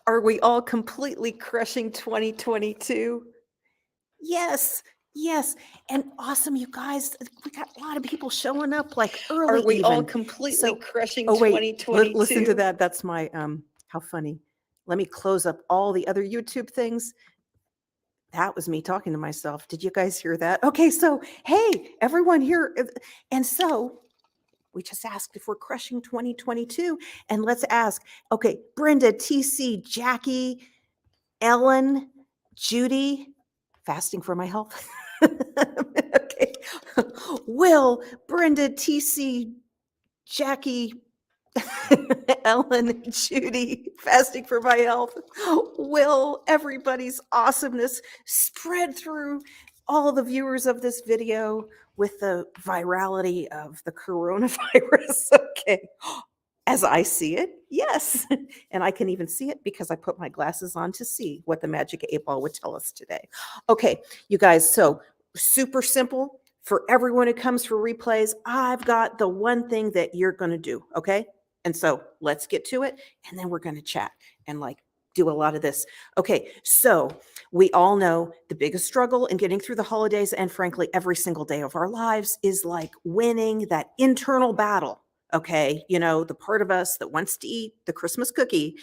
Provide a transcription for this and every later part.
Are we all completely crushing 2022? Yes, yes. And awesome, you guys. We got a lot of people showing up like early Are we all even. completely So, crushing oh wait, listen to 2022? that. That's my how funny. Let me close up all the other YouTube things. That was me talking to myself. Did you guys hear that? Okay, so hey, everyone here. And so we just asked if we're crushing 2022. And let's ask, okay, Brenda, TC, Jackie, Ellen, Judy, fasting for my health. Okay. Will, Brenda, TC, Jackie, Ellen, Judy, fasting for my health. Will everybody's awesomeness spread through all the viewers of this video with the virality of the coronavirus? Okay. As I see it, yes. And I can even see it because I put my glasses on to see what the magic 8 ball would tell us today. Okay, you guys, so super simple for everyone who comes for replays. I've got the one thing that you're going to do, okay? And so let's get to it, and then we're going to chat and like do a lot of this. Okay, so we all know the biggest struggle in getting through the holidays and frankly every single day of our lives is like winning that internal battle. Okay, you know, the part of us that wants to eat the Christmas cookie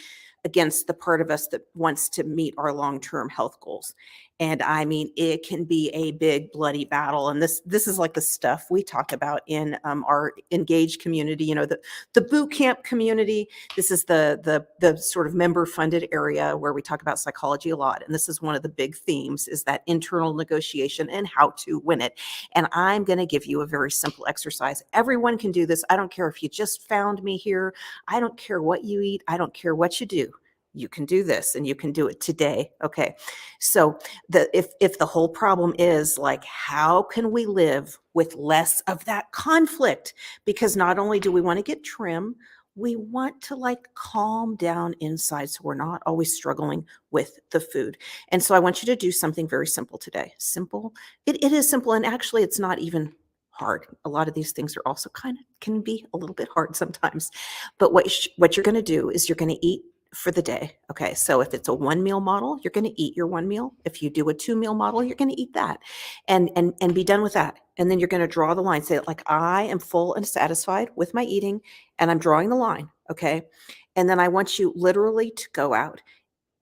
against the part of us that wants to meet our long-term health goals. And I mean, it can be a big bloody battle. And this is like the stuff we talk about in our engaged community, you know, the boot camp community. This is the sort of member funded area where we talk about psychology a lot. And this is one of the big themes is that internal negotiation and how to win it. And I'm going to give you a very simple exercise. Everyone can do this. I don't care if you just found me here. I don't care what you eat. I don't care what you do. You can do this and you can do it today. Okay. So if the whole problem is like, how can we live with less of that conflict? Because not only do we want to get trim, we want to like calm down inside so we're not always struggling with the food. And so I want you to do something very simple today. Simple. It is simple. And actually, it's not even hard. A lot of these things are also kind of can be a little bit hard sometimes. But what you're going to do is you're going to eat for the day. Okay. So if it's a 1 meal model, you're going to eat your 1 meal. If you do a 2 meal model, you're going to eat that and be done with that. And then you're going to draw the line, say like, I am full and satisfied with my eating and I'm drawing the line. Okay. And then I want you literally to go out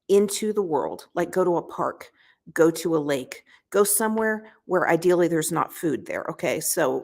into the world, like go to a park, go to a lake, go somewhere where ideally there's not food there. Okay. So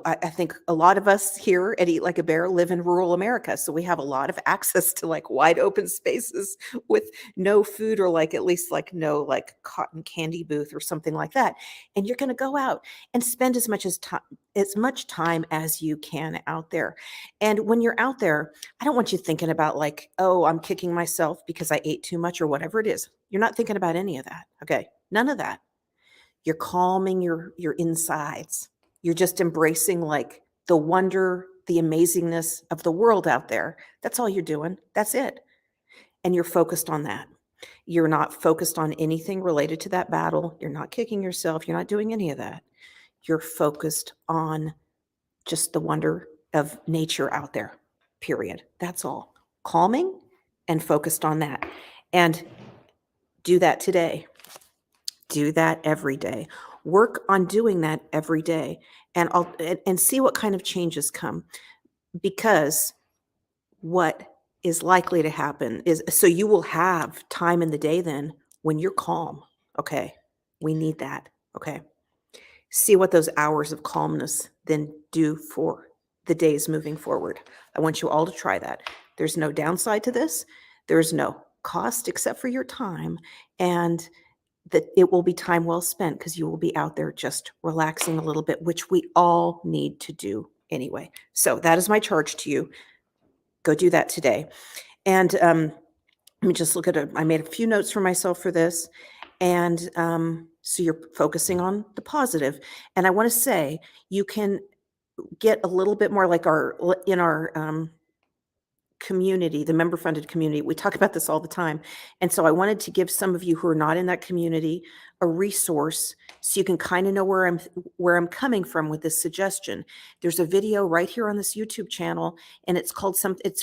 I think a lot of us here at Eat Like a Bear live in rural America. So we have a lot of access to like wide open spaces with no food or like at least like no like cotton candy booth or something like that. And you're going to go out and spend as much time as you can out there. And when you're out there, I don't want you thinking about like, oh, I'm kicking myself because I ate too much or whatever it is. You're not thinking about any of that. Okay. None of that. You're calming your insides. You're just embracing like the wonder, the amazingness of the world out there. That's all you're doing. That's it. And you're focused on that. You're not focused on anything related to that battle. You're not kicking yourself. You're not doing any of that. You're focused on just the wonder of nature out there, period. That's all. Calming and focused on that. And do that today. Do that every day. Work on doing that every day and see what kind of changes come. Because what is likely to happen is so you will have time in the day then when you're calm. Okay. We need that. Okay. See what those hours of calmness then do for the days moving forward. I want you all to try that. There's no downside to this. There's no cost except for your time. And that it will be time well spent because you will be out there just relaxing a little bit, which we all need to do anyway. So that is my charge to you. Go do that today. And let me just look at it. I made a few notes for myself for this. And so you're focusing on the positive. And I want to say you can get a little bit more like in our community, the member funded community. We talk about this all the time. And so I wanted to give some of you who are not in that community a resource so you can kind of know where I'm coming from with this suggestion. There's a video right here on this YouTube channel, and it's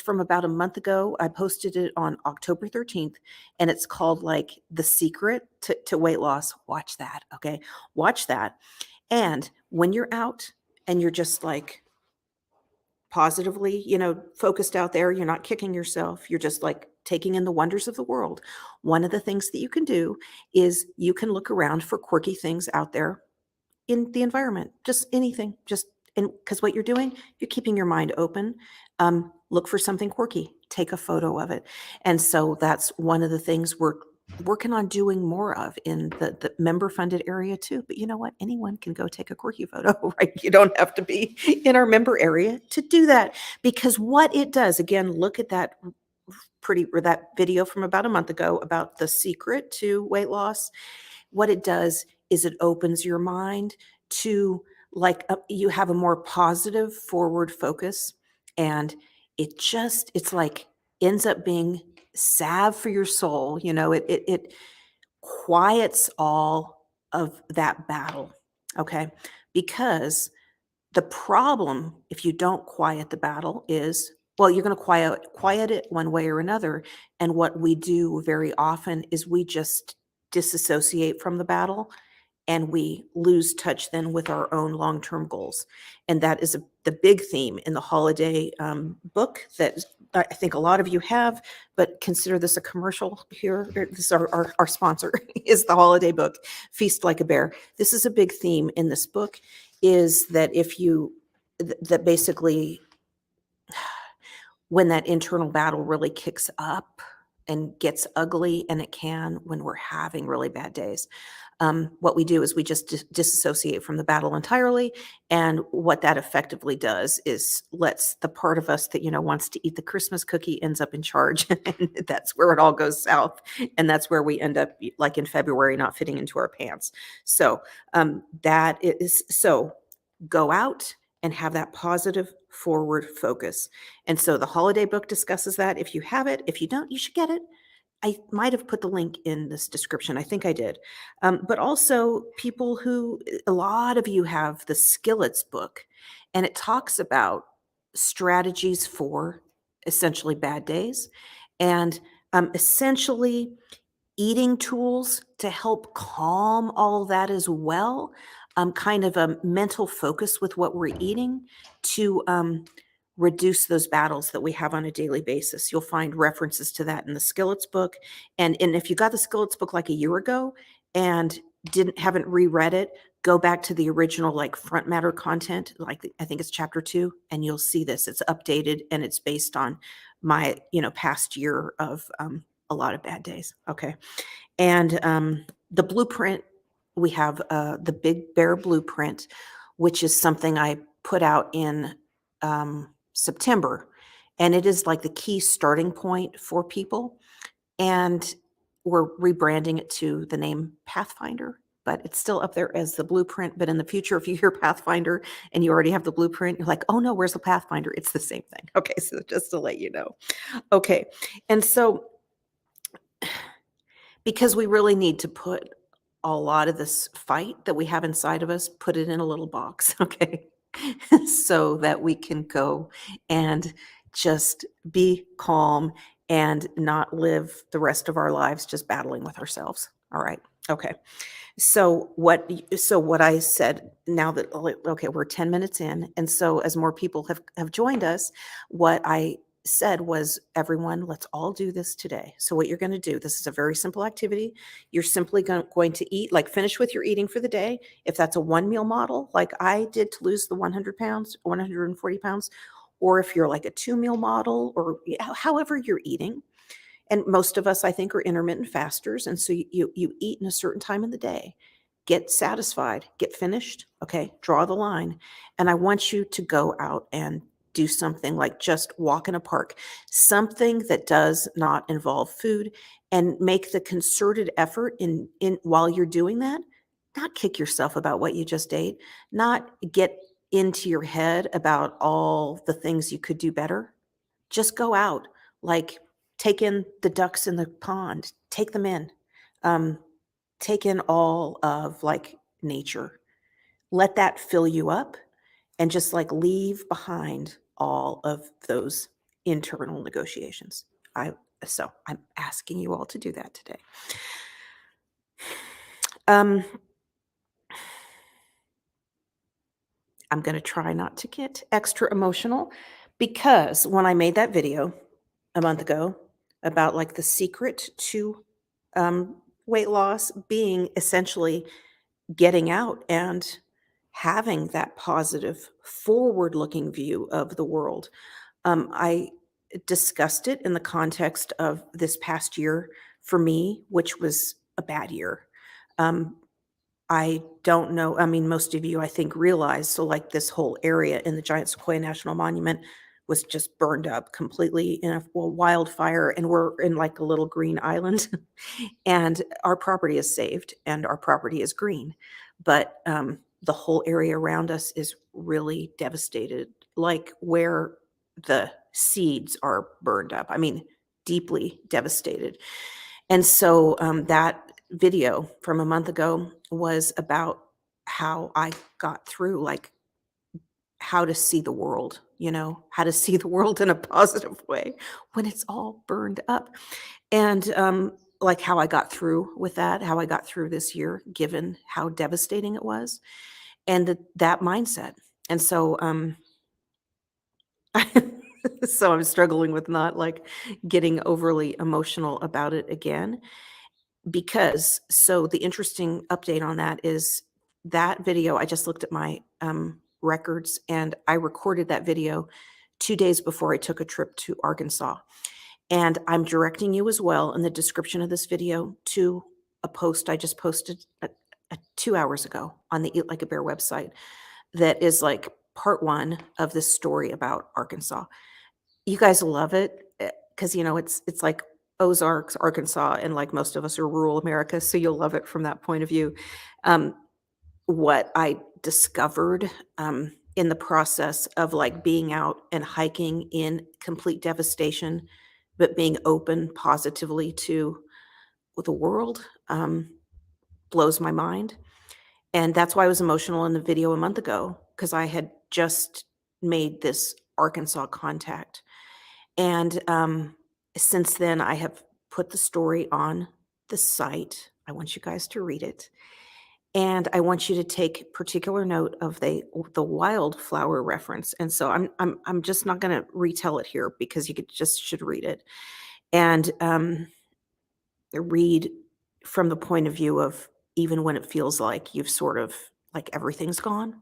from about a month ago. I posted it on October 13th, and it's called like The Secret to Weight Loss. Watch that. Okay. Watch that. And when you're out and you're just like positively, focused out there, you're not kicking yourself, you're just like taking in the wonders of the world. One of the things that you can do is you can look around for quirky things out there in the environment, just anything, just because what you're doing, you're keeping your mind open. Look for something quirky, take a photo of it. And so that's one of the things we're working on doing more of in the member funded area too. But you know what? Anyone can go take a quirky photo, right? You don't have to be in our member area to do that, because what it does, again, look at that that video from about a month ago about the secret to weight loss. What it does is it opens your mind to you have a more positive forward focus, and it's like ends up being salve for your soul. It quiets all of that battle. Okay. Because the problem, if you don't quiet the battle, is, well, you're going to quiet it one way or another. And what we do very often is we just disassociate from the battle, and we lose touch then with our own long-term goals. And that is the big theme in the holiday book that I think a lot of you have, but consider this a commercial here. This is our sponsor is the holiday book, Feast Like a Bear. This is a big theme in this book, is that that basically when that internal battle really kicks up and gets ugly, and it can when we're having really bad days, what we do is we just disassociate from the battle entirely. And what that effectively does is lets the part of us that, wants to eat the Christmas cookie ends up in charge. And that's where it all goes south. And that's where we end up, like in February, not fitting into our pants. So so go out and have that positive forward focus. And so the holiday book discusses that. If you have it, if you don't, you should get it. I might have put the link in this description. I think I did. But also a lot of you have the Skillets book, and it talks about strategies for essentially bad days, and essentially eating tools to help calm all of that as well. Kind of a mental focus with what we're eating to reduce those battles that we have on a daily basis. You'll find references to that in the Skillets book. And if you got the Skillets book like a year ago and haven't reread it, go back to the original like front matter content, like I think it's chapter 2, and you'll see this. It's updated and it's based on my past year of a lot of bad days. Okay. And the blueprint, we have the Big Bear Blueprint, which is something I put out in September. And it is like the key starting point for people. And we're rebranding it to the name Pathfinder, but it's still up there as the blueprint. But in the future, if you hear Pathfinder and you already have the blueprint, you're like, oh no, where's the Pathfinder? It's the same thing. Okay, so just to let you know. Okay, and so because we really need to put a lot of this fight that we have inside of us, put it in a little box, okay? So that we can go and just be calm and not live the rest of our lives just battling with ourselves. All right. Okay. So what I said, now that, okay, we're 10 minutes in. And so as more people have joined us, what I said was, everyone, let's all do this today. So what you're going to do, this is a very simple activity. You're simply going to eat, like finish with your eating for the day. If that's a 1 meal model, like I did to lose the 100 pounds, 140 pounds, or if you're like a 2 meal model, or however you're eating. And most of us, I think, are intermittent fasters. And so you eat in a certain time of the day, get satisfied, get finished. Okay. Draw the line. And I want you to go out and do something like just walk in a park, something that does not involve food, and make the concerted effort in while you're doing that, not kick yourself about what you just ate, not get into your head about all the things you could do better. Just go out, Like, take in the ducks in the pond, take them in. Um, take in all of like nature. Let that fill you up and just like leave behind all of those internal negotiations. I so I'm asking you all to do that today. Um, I'm going to try not to get extra emotional because when I made that video a month ago about like the secret to weight loss being essentially getting out and having that positive, forward looking view of the world, I discussed it in the context of this past year for me, which was a bad year. Um, I don't know. I mean, most of you, I think, realize. So, like, this whole area in the Giant Sequoia National Monument was just burned up completely in a wildfire, and we're in like a little green island, and our property is saved, and our property is green, but the whole area around us is really devastated, like where the seeds are burned up. I mean, deeply devastated. And so that video from a month ago was about how I got through, like how to see the world, how to see the world in a positive way when it's all burned up. And like how I got through with that, how I got through this year, given how devastating it was, and that mindset. And so, so I'm struggling with not like getting overly emotional about it again because so the interesting update on that is that video, I just looked at my records and I recorded that video 2 days before I took a trip to Arkansas. And I'm directing you as well in the description of this video to a post I just posted 2 hours ago on the Eat Like a Bear website that is like part one of this story about Arkansas. You guys will love it because it's like Ozarks, Arkansas, and like most of us are rural America, so you'll love it from that point of view. Um, what I discovered in the process of like being out and hiking in complete devastation, but being open positively to the world blows my mind. And that's why I was emotional in the video a month ago because I had just made this Arkansas contact. And since then, I have put the story on the site. I want you guys to read it. And I want you to take particular note of the wildflower reference. And so I'm just not going to retell it here because you should read it and read from the point of view of even when it feels like you've sort of like everything's gone.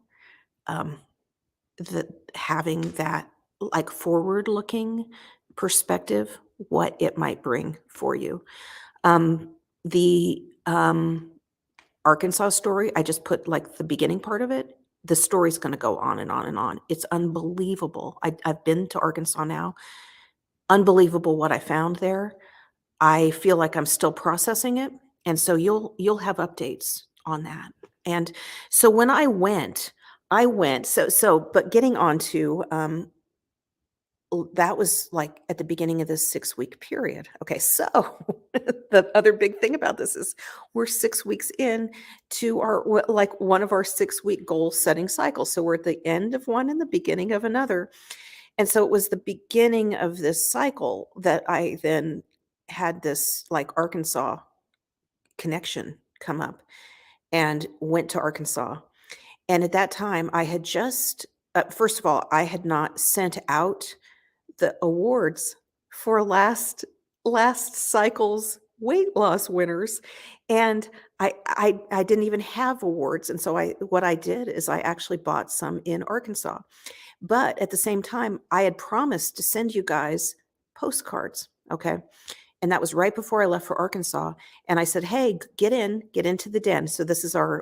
Um, the having that like forward looking perspective, what it might bring for you. The Arkansas story, I just put like the beginning part of it. The story's going to go on and on and on. It's unbelievable. I've been to Arkansas now. Unbelievable what I found there. I feel like I'm still processing it, and so you'll have updates on that. And so when I went. But getting on to that was like at the beginning of this 6 week period. Okay, so the other big thing about this is we're 6 weeks in to like one of our 6 week goal setting cycles. So we're at the end of one and the beginning of another. And so it was the beginning of this cycle that I then had this like Arkansas connection come up and went to Arkansas. And at that time, I had just, first of all, I had not sent out the awards for last cycle's weight loss winners, and I didn't even have awards. And so what I did is I actually bought some in Arkansas. But at the same time, I had promised to send you guys postcards. Okay. And that was right before I left for Arkansas. And I said, hey, get into the den. So this is our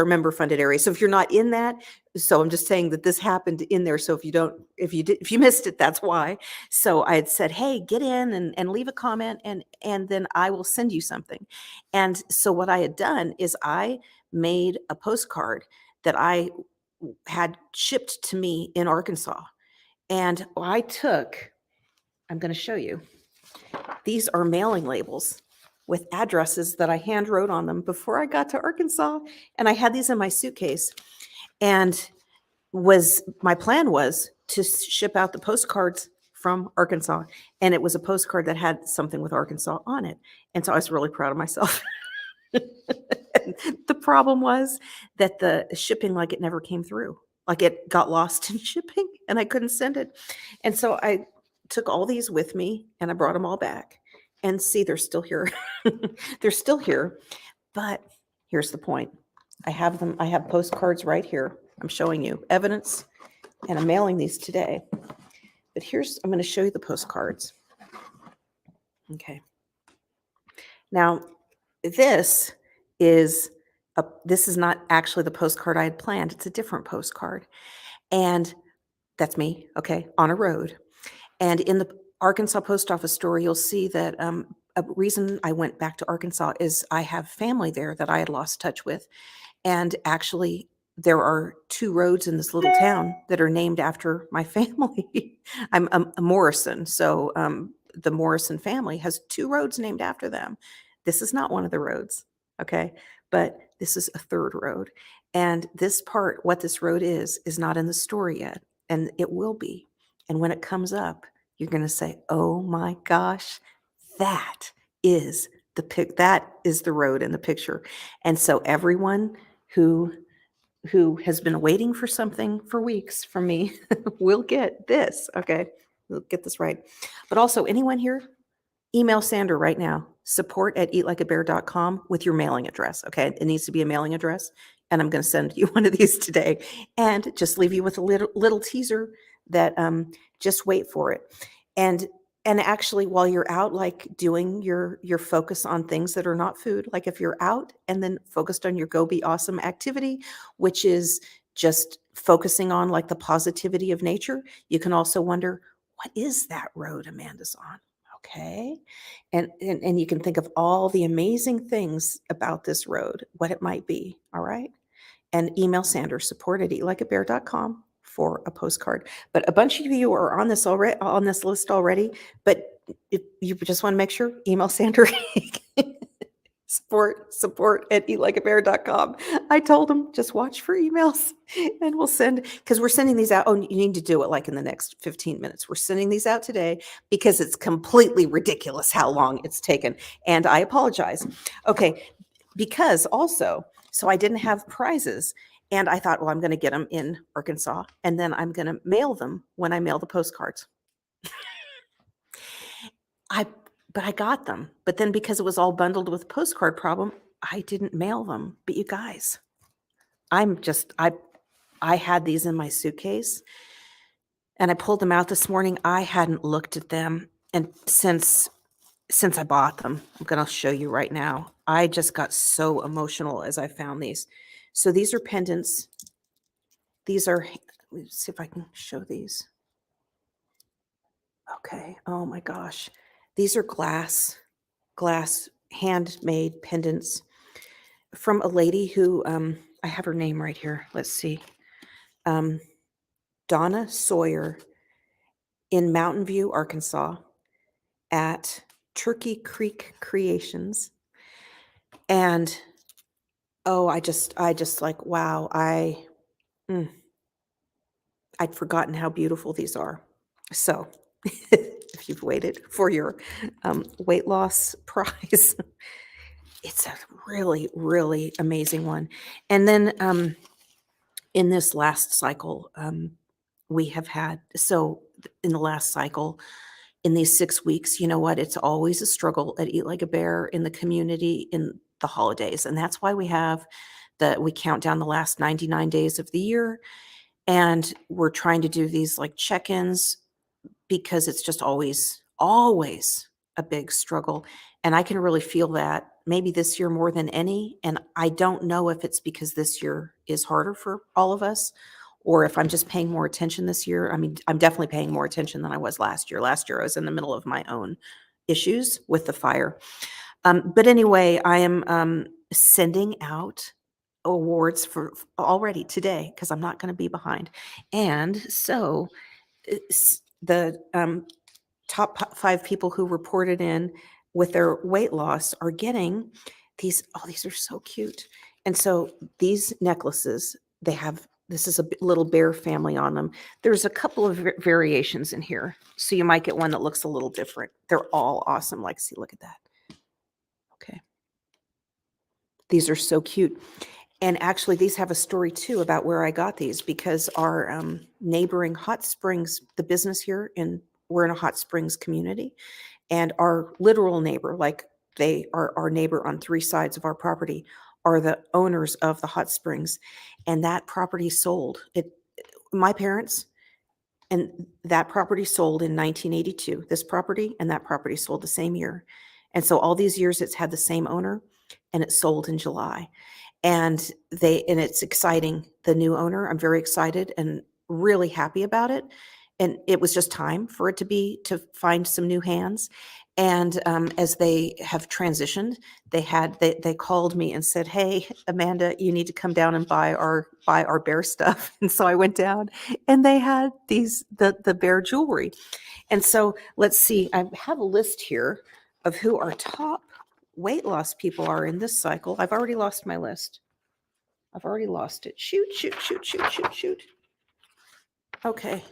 member funded area. So if you're not in that, so I'm just saying that this happened in there. So if you missed it, that's why. So I had said, hey, get in and leave a comment and then I will send you something. And so what I had done is I made a postcard that I had shipped to me in Arkansas. And I took I'm going to show you. These are mailing labels with addresses that I hand wrote on them before I got to Arkansas. And I had these in my suitcase. And my plan was to ship out the postcards from Arkansas. And it was a postcard that had something with Arkansas on it. And so I was really proud of myself. The problem was that the shipping, like, it never came through. Like, it got lost in shipping and I couldn't send it. And so I took all these with me and I brought them all back. And see, they're still here. They're still here. But here's the point. I have them. I have postcards right here. I'm showing you evidence, and I'm mailing these today. But I'm going to show you the postcards. Okay. Now, this is not actually the postcard I had planned. It's a different postcard. And that's me, okay, on a road. And in the Arkansas post office store, you'll see that a reason I went back to Arkansas is I have family there that I had lost touch with. And actually, there are 2 roads in this little town that are named after my family. I'm a Morrison, so the Morrison family has 2 roads named after them. This is not one of the roads, okay? But this is a 3rd road. And this part, what this road is not in the story yet, and it will be. And when it comes up, you're going to say, "Oh my gosh, that is the road in the picture." And so everyone who has been waiting for something for weeks from me will get this, okay? We'll get this right. But also, anyone here, email Sandra right now, support@eatlikeabear.com with your mailing address, okay? It needs to be a mailing address, and I'm going to send you one of these today. And just leave you with a little teaser that just wait for it. And actually, while you're out, like, doing your focus on things that are not food, like if you're out and then focused on your Go Be Awesome activity, which is just focusing on, like, the positivity of nature, you can also wonder, what is that road Amanda's on? Okay. And you can think of all the amazing things about this road, what it might be. All right. And email Sandra, support@eatlikeabear.com for a postcard. But a bunch of you are on this list already. But if you just want to make sure, email Sandra. support@eatlikeabear.com. I told them, just watch for emails and we'll send, because we're sending these out. Oh, you need to do it like in the next 15 minutes. We're sending these out today because it's completely ridiculous how long it's taken. And I apologize. Okay. Because also, so I didn't have prizes. And I thought, well, I'm going to get them in Arkansas and then I'm going to mail them when I mail the postcards. But I got them. But then because it was all bundled with postcard problem, I didn't mail them. But you guys, I had these in my suitcase and I pulled them out this morning. I hadn't looked at them and since I bought them. I'm going to show you right now. I just got so emotional as I found these. So these are pendants. These are, let me see if I can show these. Okay. Oh my gosh. These are glass handmade pendants from a lady who, I have her name right here. Let's see. Donna Sawyer in Mountain View, Arkansas at Turkey Creek Creations. And oh, I just like, wow, I'd forgotten how beautiful these are. So if you've waited for your weight loss prize, it's a really, really amazing one. And then in this last cycle, we have had, so in the last cycle, in these 6 weeks, you know what? It's always a struggle at Eat Like a Bear in the community in the holidays. And that's why we count down the last 99 days of the year. And we're trying to do these like check-ins because it's just always a big struggle. And I can really feel that maybe this year more than any. And I don't know if it's because this year is harder for all of us or if I'm just paying more attention this year. I mean, I'm definitely paying more attention than I was last year. Last year, I was in the middle of my own issues with the fire. But anyway, I am sending out awards for already today because I'm not going to be behind. And so the top 5 people who reported in with their weight loss are getting these. Oh, these are so cute. And so these necklaces, they have, this is a little bear family on them. There's a couple of variations in here. So you might get one that looks a little different. They're all awesome. Like, see, look at that. Okay. These are so cute. And actually, these have a story too about where I got these, because our neighboring Hot Springs, the business here, we're in a Hot Springs community, and our literal neighbor, like they are our neighbor on 3 sides of our property, are the owners of the Hot Springs, and that property sold. My parents, and that property sold in 1982. This property and that property sold the same year, and so all these years it's had the same owner, and it sold in July. And it's exciting. The new owner, I'm very excited and really happy about it. And it was just time for it to find some new hands. And as they have transitioned, they called me and said, "Hey, Amanda, you need to come down and buy our bear stuff." And so I went down, and they had the bear jewelry. And so let's see, I have a list here of who our top weight loss people are in this cycle. I've already lost my list. I've already lost it. Shoot. Okay.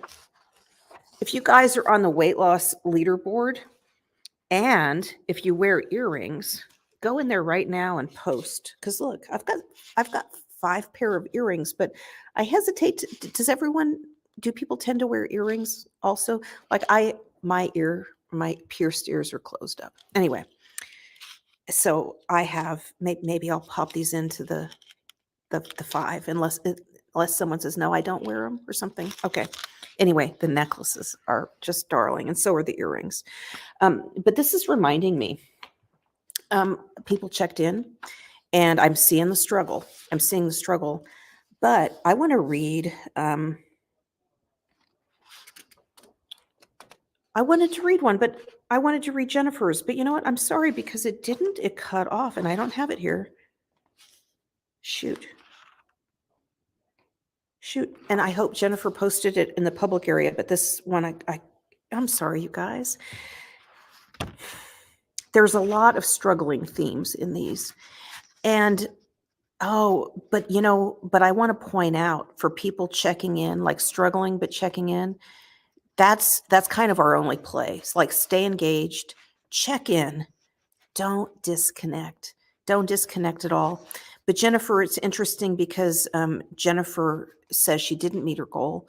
If you guys are on the weight loss leaderboard, and if you wear earrings, go in there right now and post. Because look, I've got 5 pair of earrings, but I hesitate to, do people tend to wear earrings also? Like my pierced ears are closed up. Anyway, so I have, maybe I'll pop these into the 5, unless someone says, no, I don't wear them or something. Okay. Anyway, the necklaces are just darling, and so are the earrings. But this is reminding me, people checked in, and I'm seeing the struggle. But I want to read, I wanted to read one, but I wanted to read Jennifer's, but you know what? I'm sorry, because it cut off, and I don't have it here. Shoot. And I hope Jennifer posted it in the public area, but this one, I'm sorry, you guys. There's a lot of struggling themes in these. And, but I want to point out, for people checking in, like struggling, but checking in, that's kind of our only place. Like, stay engaged, check in, don't disconnect at all. But Jennifer, it's interesting because Jennifer says she didn't meet her goal,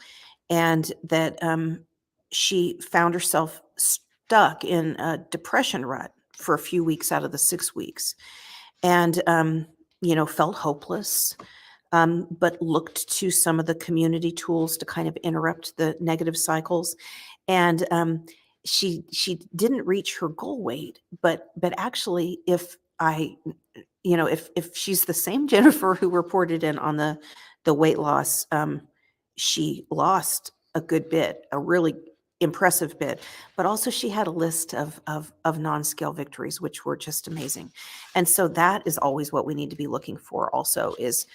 and that she found herself stuck in a depression rut for a few weeks out of the 6 weeks, and felt hopeless, but looked to some of the community tools to kind of interrupt the negative cycles. And she didn't reach her goal weight, but actually, if she's the same Jennifer who reported in on the weight loss, she lost a good bit, a really impressive bit, but also she had a list of non-scale victories, which were just amazing. And so that is always what we need to be looking for also, is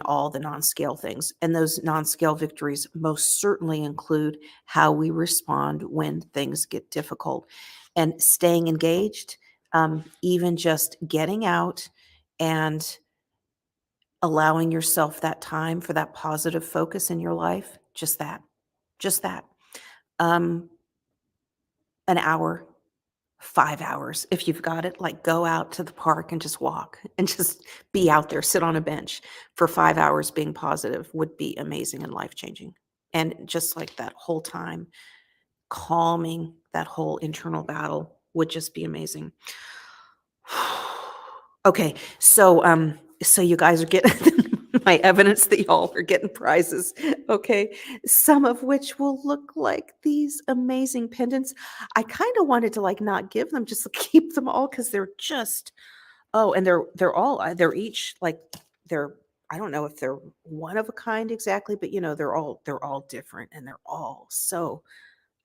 all the non-scale things. And those non-scale victories most certainly include how we respond when things get difficult, and staying engaged, even just getting out and allowing yourself that time for that positive focus in your life. Just that. An hour, 5 hours, if you've got it. Like, go out to the park and just walk, and just be out there, sit on a bench for 5 hours being positive would be amazing and life-changing. And just like that whole time, calming that whole internal battle would just be amazing. Okay, so you guys are getting my evidence that y'all are getting prizes. Okay, some of which will look like these amazing pendants. I kind of wanted to not give them, just keep them all, because they're just, and they're each I don't know if they're one of a kind exactly, but they're all different, and they're all so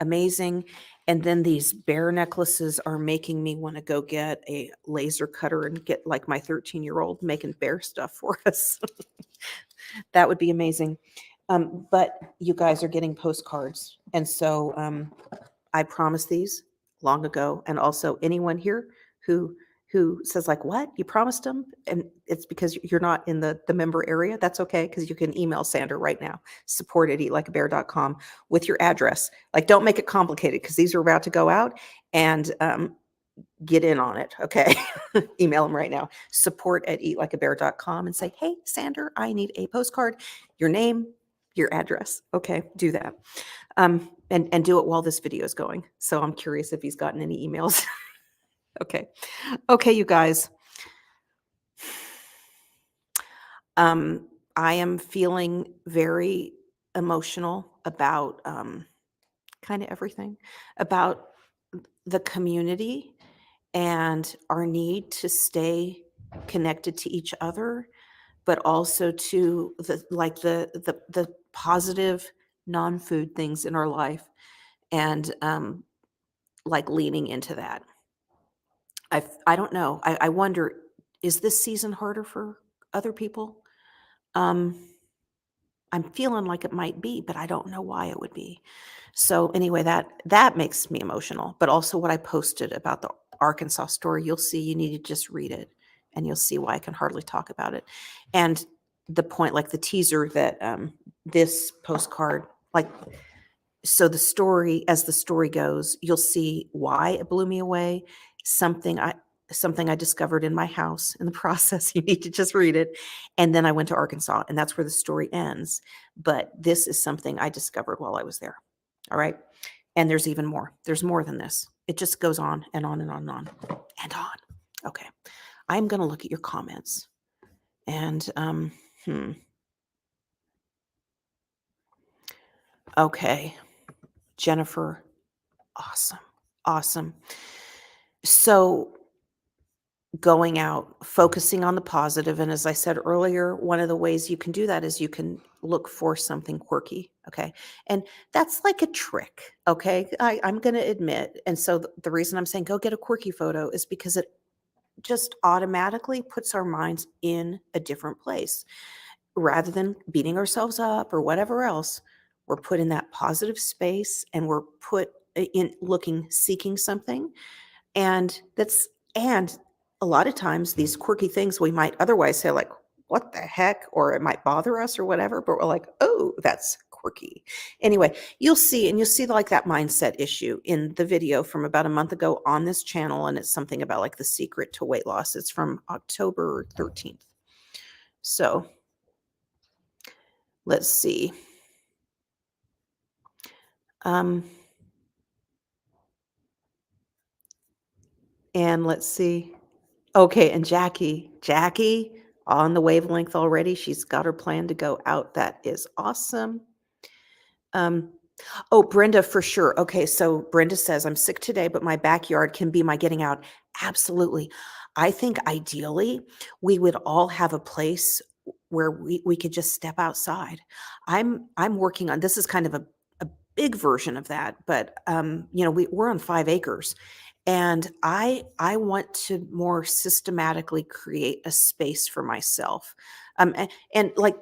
amazing. And then these bear necklaces are making me want to go get a laser cutter and get my 13-year-old making bear stuff for us. That would be amazing. But you guys are getting postcards. And so I promised these long ago, and also anyone here who says like, "What? You promised them?" And it's because you're not in the member area. That's okay, because you can email Sandra right now, support@eatlikeabear.com with your address. Like, don't make it complicated, because these are about to go out, and get in on it, okay? Email them right now, support@eatlikeabear.com, and say, "Hey, Sandra, I need a postcard, your name, your address." Okay, do that. And do it while this video is going. So I'm curious if he's gotten any emails. Okay. Okay, you guys. I am feeling very emotional about kind of everything, about the community and our need to stay connected to each other, but also to the positive non-food things in our life, and like leaning into that. I don't know. I wonder, is this season harder for other people? Um, I'm feeling like it might be, but I don't know why it would be. So anyway, that makes me emotional. But also what I posted about the Arkansas story, you'll see. You need to just read it, and you'll see why I can hardly talk about it. And the point, like the teaser, that this postcard, like, so the story, as the story goes, you'll see why it blew me away. Something I something I discovered in my house in the process. You need to just read it. And then I went to Arkansas, and that's where the story ends. But this is something I discovered while I was there. All right. And there's even more. There's more than this. It just goes on and on and on and on and on. Okay. I'm going to look at your comments. And okay. Jennifer, awesome. Awesome. So going out, focusing on the positive, and as I said earlier, one of the ways you can do that is you can look for something quirky, okay? And that's like a trick, okay? I'm going to admit. And so the reason I'm saying go get a quirky photo is because it just automatically puts our minds in a different place. Rather than beating ourselves up or whatever else, we're put in that positive space, and we're put in looking, seeking something. And a lot of times these quirky things we might otherwise say like, "What the heck?" Or it might bother us or whatever, but we're like, "Oh, that's quirky." Anyway, you'll see, and you'll see like that mindset issue in the video from about a month ago on this channel, and it's something about like the secret to weight loss. It's from October 13th. So let's see. And let's see. Okay, and Jackie on the wavelength already. She's got her plan to go out. That is awesome. Um, oh, Brenda, for sure. Okay, so Brenda says, "I'm sick today, but my backyard can be my getting out." Absolutely. I think ideally we would all have a place where we could just step outside. I'm working on this, is kind of a big version of that, but we're on 5 acres, and I want to more systematically create a space for myself. And like,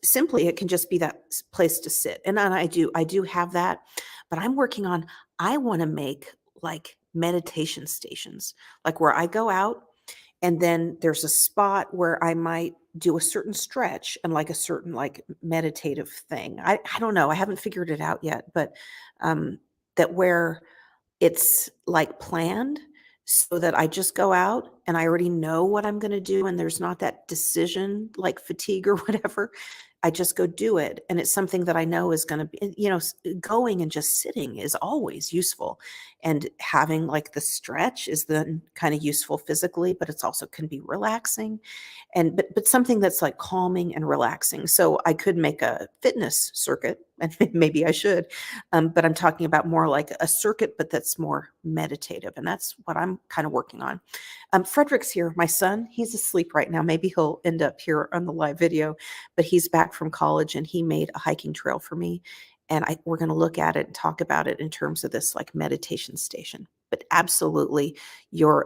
simply it can just be that place to sit. And I do have that, but I'm working on, I want to make like meditation stations, like where I go out, and then there's a spot where I might do a certain stretch and like a certain like meditative thing. I don't know. I haven't figured it out yet, but that where it's like planned, so that I just go out and I already know what I'm going to do, and there's not that decision like fatigue or whatever. I just go do it, and it's something that I know is going to be, going and just sitting is always useful, and having like the stretch is then kind of useful physically, but it's also can be relaxing, and but something that's like calming and relaxing. So I could make a fitness circuit, and maybe I should, but I'm talking about more like a circuit, but that's more meditative. And that's what I'm kind of working on. Frederick's here, my son. He's asleep right now. Maybe he'll end up here on the live video, but he's back from college, and he made a hiking trail for me. And we're going to look at it and talk about it in terms of this like meditation station. But absolutely, your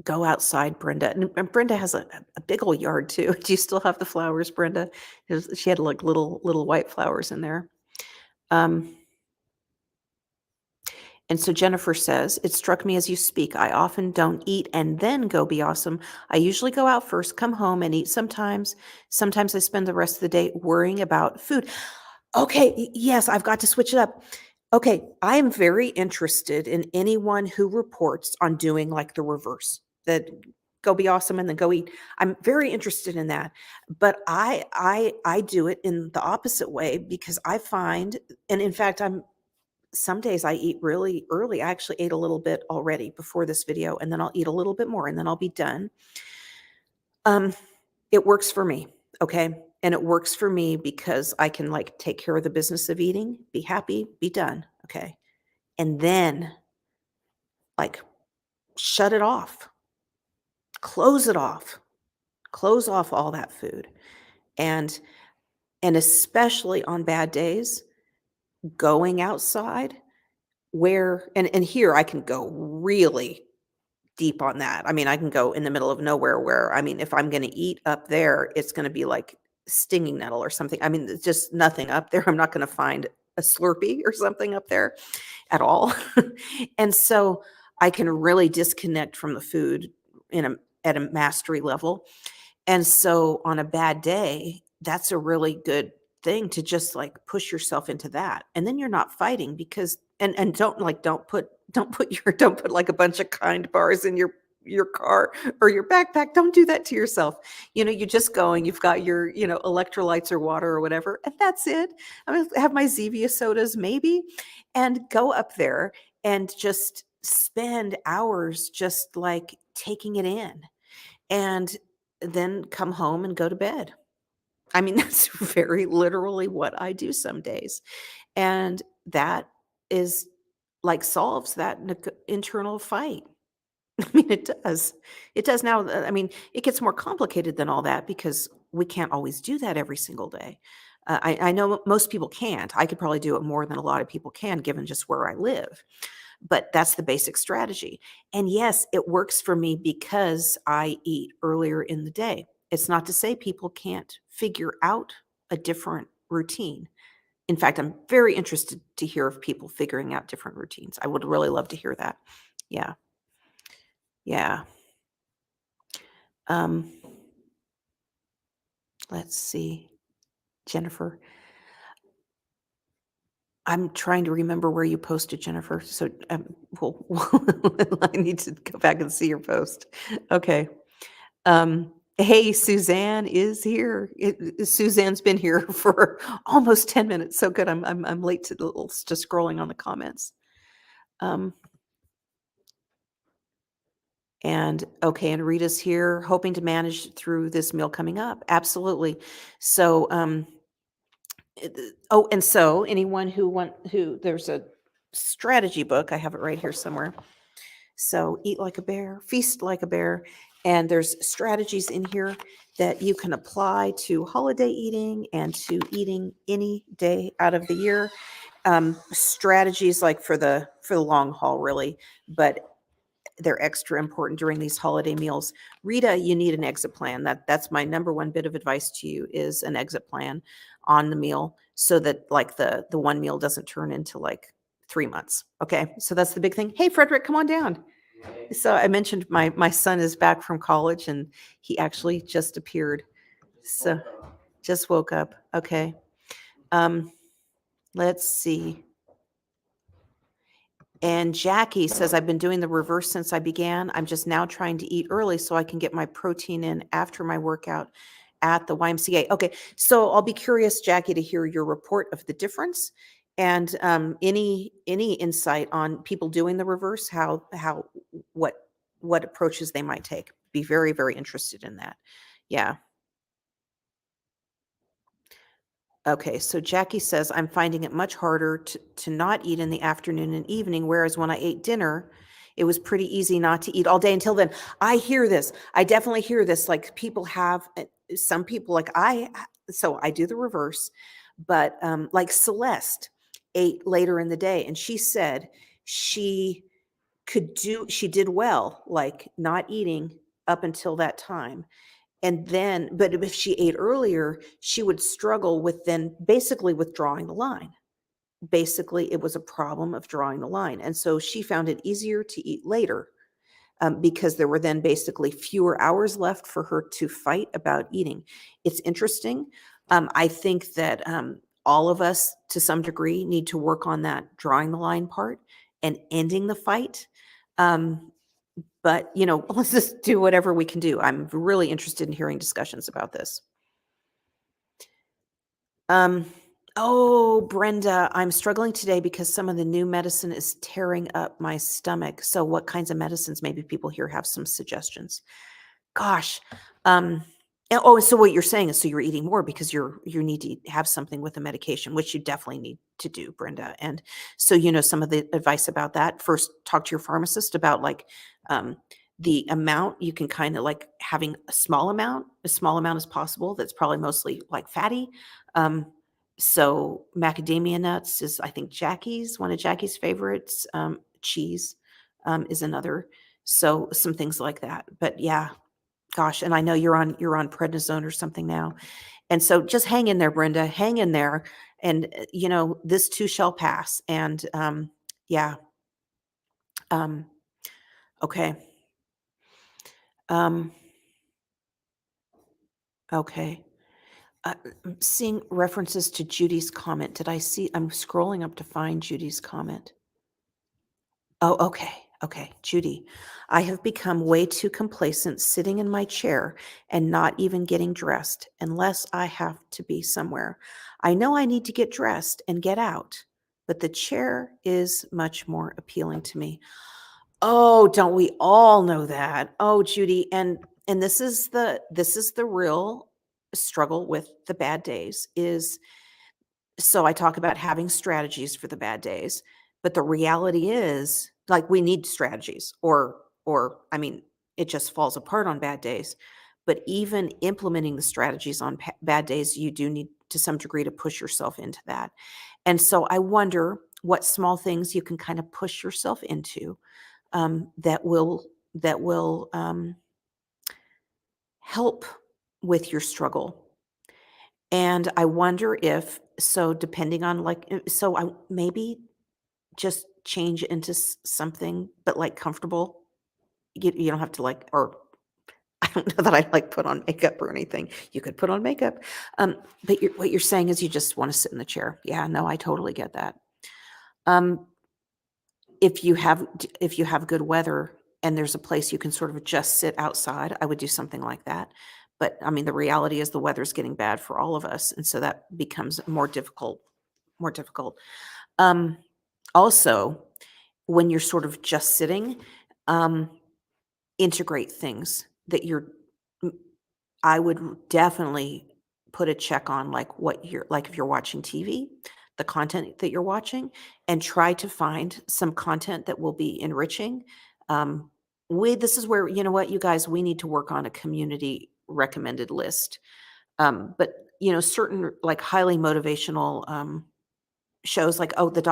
go outside, Brenda. And Brenda has a big old yard too. Do you still have the flowers, Brenda? She had like little white flowers in there. Um, And so Jennifer says, it struck me as you speak. I often don't eat and then go be awesome. I usually go out first, come home and eat sometimes. Sometimes I spend the rest of the day worrying about food. Okay, yes, I've got to switch it up. Okay, I am very interested in anyone who reports on doing like the reverse, that go be awesome and then go eat. I'm very interested in that. But I do it in the opposite way because I find, and in fact, I'm some days I eat really early. I actually ate a little bit already before this video, and then I'll eat a little bit more and then I'll be done. Um, it works for me, okay? And it works for me because I can like take care of the business of eating, be happy, be done, okay? And then like shut it off, close it off, close off all that food. And especially on bad days, going outside where and here I can go really deep on that. I mean, I can go in the middle of nowhere where, I mean, if I'm gonna eat up there, it's gonna be like stinging nettle or something. I mean, there's just nothing up there. I'm not gonna find a Slurpee or something up there at all. And so I can really disconnect from the food in a at a mastery level. And so on a bad day, that's a really good thing to just like push yourself into that. And then you're not fighting because and don't put your don't put like a bunch of kind bars in your car or your backpack. Don't do that to yourself. You know, you're just going, you've got your, electrolytes or water or whatever, and that's it. I'm gonna have my Zevia sodas maybe and go up there and just spend hours just like taking it in and then come home and go to bed. I mean, that's very literally what I do some days. And that is like solves that internal fight. I mean, it does. It does now. I mean, it gets more complicated than all that because we can't always do that every single day. I know most people can't. I could probably do it more than a lot of people can, given just where I live. But that's the basic strategy. And yes, it works for me because I eat earlier in the day. It's not to say people can't figure out a different routine. In fact, I'm very interested to hear of people figuring out different routines. I would really love to hear that. Yeah. Yeah. Um, let's see. Jennifer, I'm trying to remember where you posted, Jennifer. So, well, I need to go back and see your post. Okay. Hey, Suzanne is here. Suzanne's been here for almost 10 minutes. So good. I'm late to just scrolling on the comments. And okay, and Rita's here, hoping to manage through this meal coming up. Absolutely. So, oh, and so anyone who there's a strategy book. I have it right here somewhere. So eat like a bear, feast like a bear. And there's strategies in here that you can apply to holiday eating and to eating any day out of the year. Strategies like for the long haul, really, but they're extra important during these holiday meals. Rita, you need an exit plan. That's my number one bit of advice to you is an exit plan on the meal so that like the one meal doesn't turn into like 3 months. Okay. So that's the big thing. Hey, Frederick, come on down. So I mentioned my son is back from college and he actually just appeared. So just woke up. Okay. Um, let's see. And Jackie says, I've been doing the reverse since I began. I'm just now trying to eat early so I can get my protein in after my workout at the YMCA. Okay, so I'll be curious, Jackie, to hear your report of the difference and any insight on people doing the reverse, what what approaches they might take. Be very, very interested in that. Yeah. Okay, so Jackie says, I'm finding it much harder to not eat in the afternoon and evening, whereas when I ate dinner, it was pretty easy not to eat all day until then. I hear this. I definitely hear this. Like people have, some people like so I do the reverse, but like Celeste ate later in the day and she said she she did well, like not eating up until that time and then but if she ate earlier, she would struggle with then basically withdrawing the line. basically it was a problem of drawing the line. And so she found it easier to eat later, because there were then basically fewer hours left for her to fight about eating. It's interesting. I think that all of us, to some degree, need to work on that drawing the line part and ending the fight. Um, but, let's just do whatever we can do. I'm really interested in hearing discussions about this. Um, oh, Brenda, I'm struggling today because some of the new medicine is tearing up my stomach. So, what kinds of medicines? Maybe people here have some suggestions. Gosh. So what you're saying is, so you're eating more because you need to have something with the medication, which you definitely need to do, Brenda. And so, some of the advice about that, first talk to your pharmacist about like the amount. You can kind of like having a small amount as possible. That's probably mostly like fatty. Um, so macadamia nuts is, I think, one of Jackie's favorites. Cheese is another. So some things like that. But yeah, gosh, and I know you're on prednisone or something now. And so just hang in there, Brenda, hang in there. And, this too shall pass. And yeah, um, okay. Um, okay. I'm seeing references to Judy's comment. I'm scrolling up to find Judy's comment. Oh, okay. Okay. Judy, I have become way too complacent sitting in my chair and not even getting dressed unless I have to be somewhere. I know I need to get dressed and get out, but the chair is much more appealing to me. Oh, don't we all know that? Oh, Judy, and this is the real struggle with the bad days is, so I talk about having strategies for the bad days, but the reality is, like, we need strategies or I mean, it just falls apart on bad days. But even implementing the strategies on bad days, you do need to some degree to push yourself into that. And so I wonder what small things you can kind of push yourself into, that will help with your struggle. And I wonder if, so depending on like, so I maybe just change into something, but like comfortable. You don't have to like, or I don't know that I like put on makeup or anything. You could put on makeup. But what you're saying is you just want to sit in the chair. Yeah, no, I totally get that. Um, if you have good weather and there's a place you can sort of just sit outside, I would do something like that. But I mean, the reality is the weather's getting bad for all of us, and so that becomes more difficult. More difficult. Um, Also, when you're sort of just sitting, um, integrate things that you're. I would definitely put a check on like what you're like if you're watching TV, the content that you're watching, and try to find some content that will be enriching. Um, this is where, you know what, you guys, we need to work on a community recommended list. But certain like highly motivational shows, like, oh, there's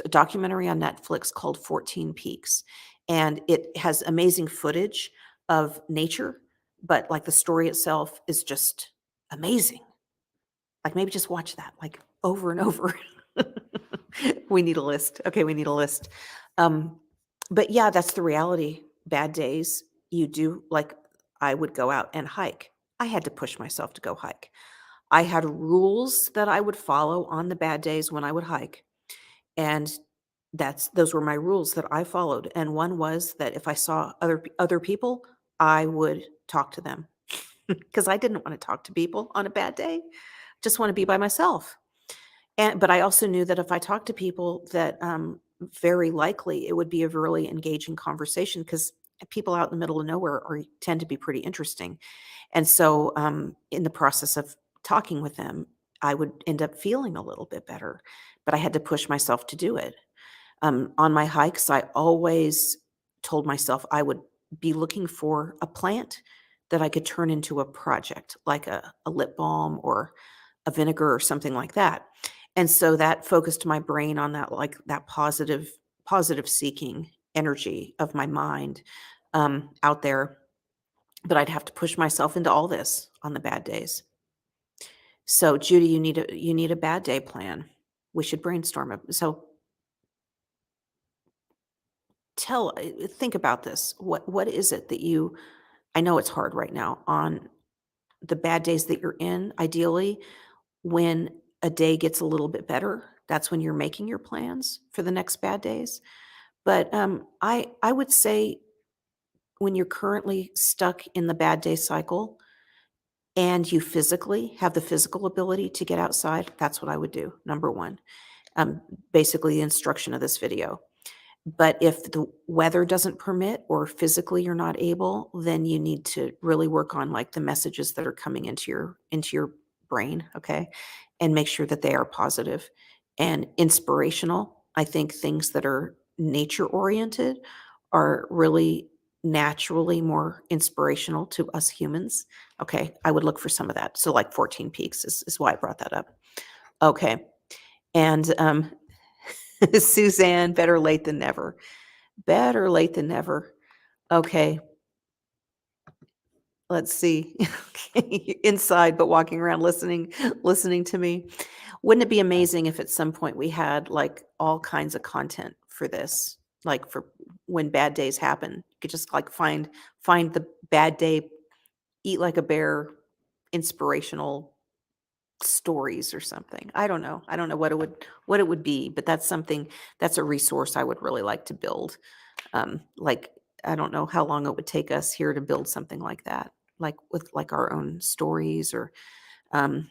a documentary on Netflix called 14 Peaks, and it has amazing footage of nature, but like the story itself is just amazing. Like, maybe just watch that like over and over. We need a list. Okay, we need a list. Um, but yeah, that's the reality. Bad days, you do like, I would go out and hike. I had to push myself to go hike. I had rules that I would follow on the bad days when I would hike, and those were my rules that I followed, and one was that if I saw other people, I would talk to them because I didn't wanna talk to people on a bad day, just wanna be by myself. But I also knew that if I talked to people that, very likely it would be a really engaging conversation because people out in the middle of nowhere tend to be pretty interesting. And so, in the process of talking with them, I would end up feeling a little bit better, but I had to push myself to do it. On my hikes, I always told myself I would be looking for a plant that I could turn into a project, like a lip balm or a vinegar or something like that. And so that focused my brain on that, like that positive seeking energy of my mind out there. But I'd have to push myself into all this on the bad days. So, Judy, you need a bad day plan. we should brainstorm it. So think about this. What is it that you, I know it's hard right now on the bad days that you're in, ideally, when a day gets a little bit better, that's when you're making your plans for the next bad days. But I would say when you're currently stuck in the bad day cycle and you physically have the physical ability to get outside, that's what I would do. Number one, um, basically the instruction of this video. But if the weather doesn't permit or physically you're not able, then you need to really work on like the messages that are coming into your brain, okay? And make sure that they are positive and inspirational. I think things that are nature oriented are really naturally more inspirational to us humans. Okay, I would look for some of that. So like 14 Peaks is why I brought that up. Okay. And Suzanne, better late than never. Better late than never. Okay, let's see. Okay, inside, but walking around listening to me. Wouldn't it be amazing if at some point we had like all kinds of content for this? Like for when bad days happen. You could just like find the bad day, eat like a bear, inspirational stories or something. I don't know. I don't know what it would be, but that's a resource I would really like to build. Like, I don't know how long it would take us here to build something like that, like with like our own stories or, um,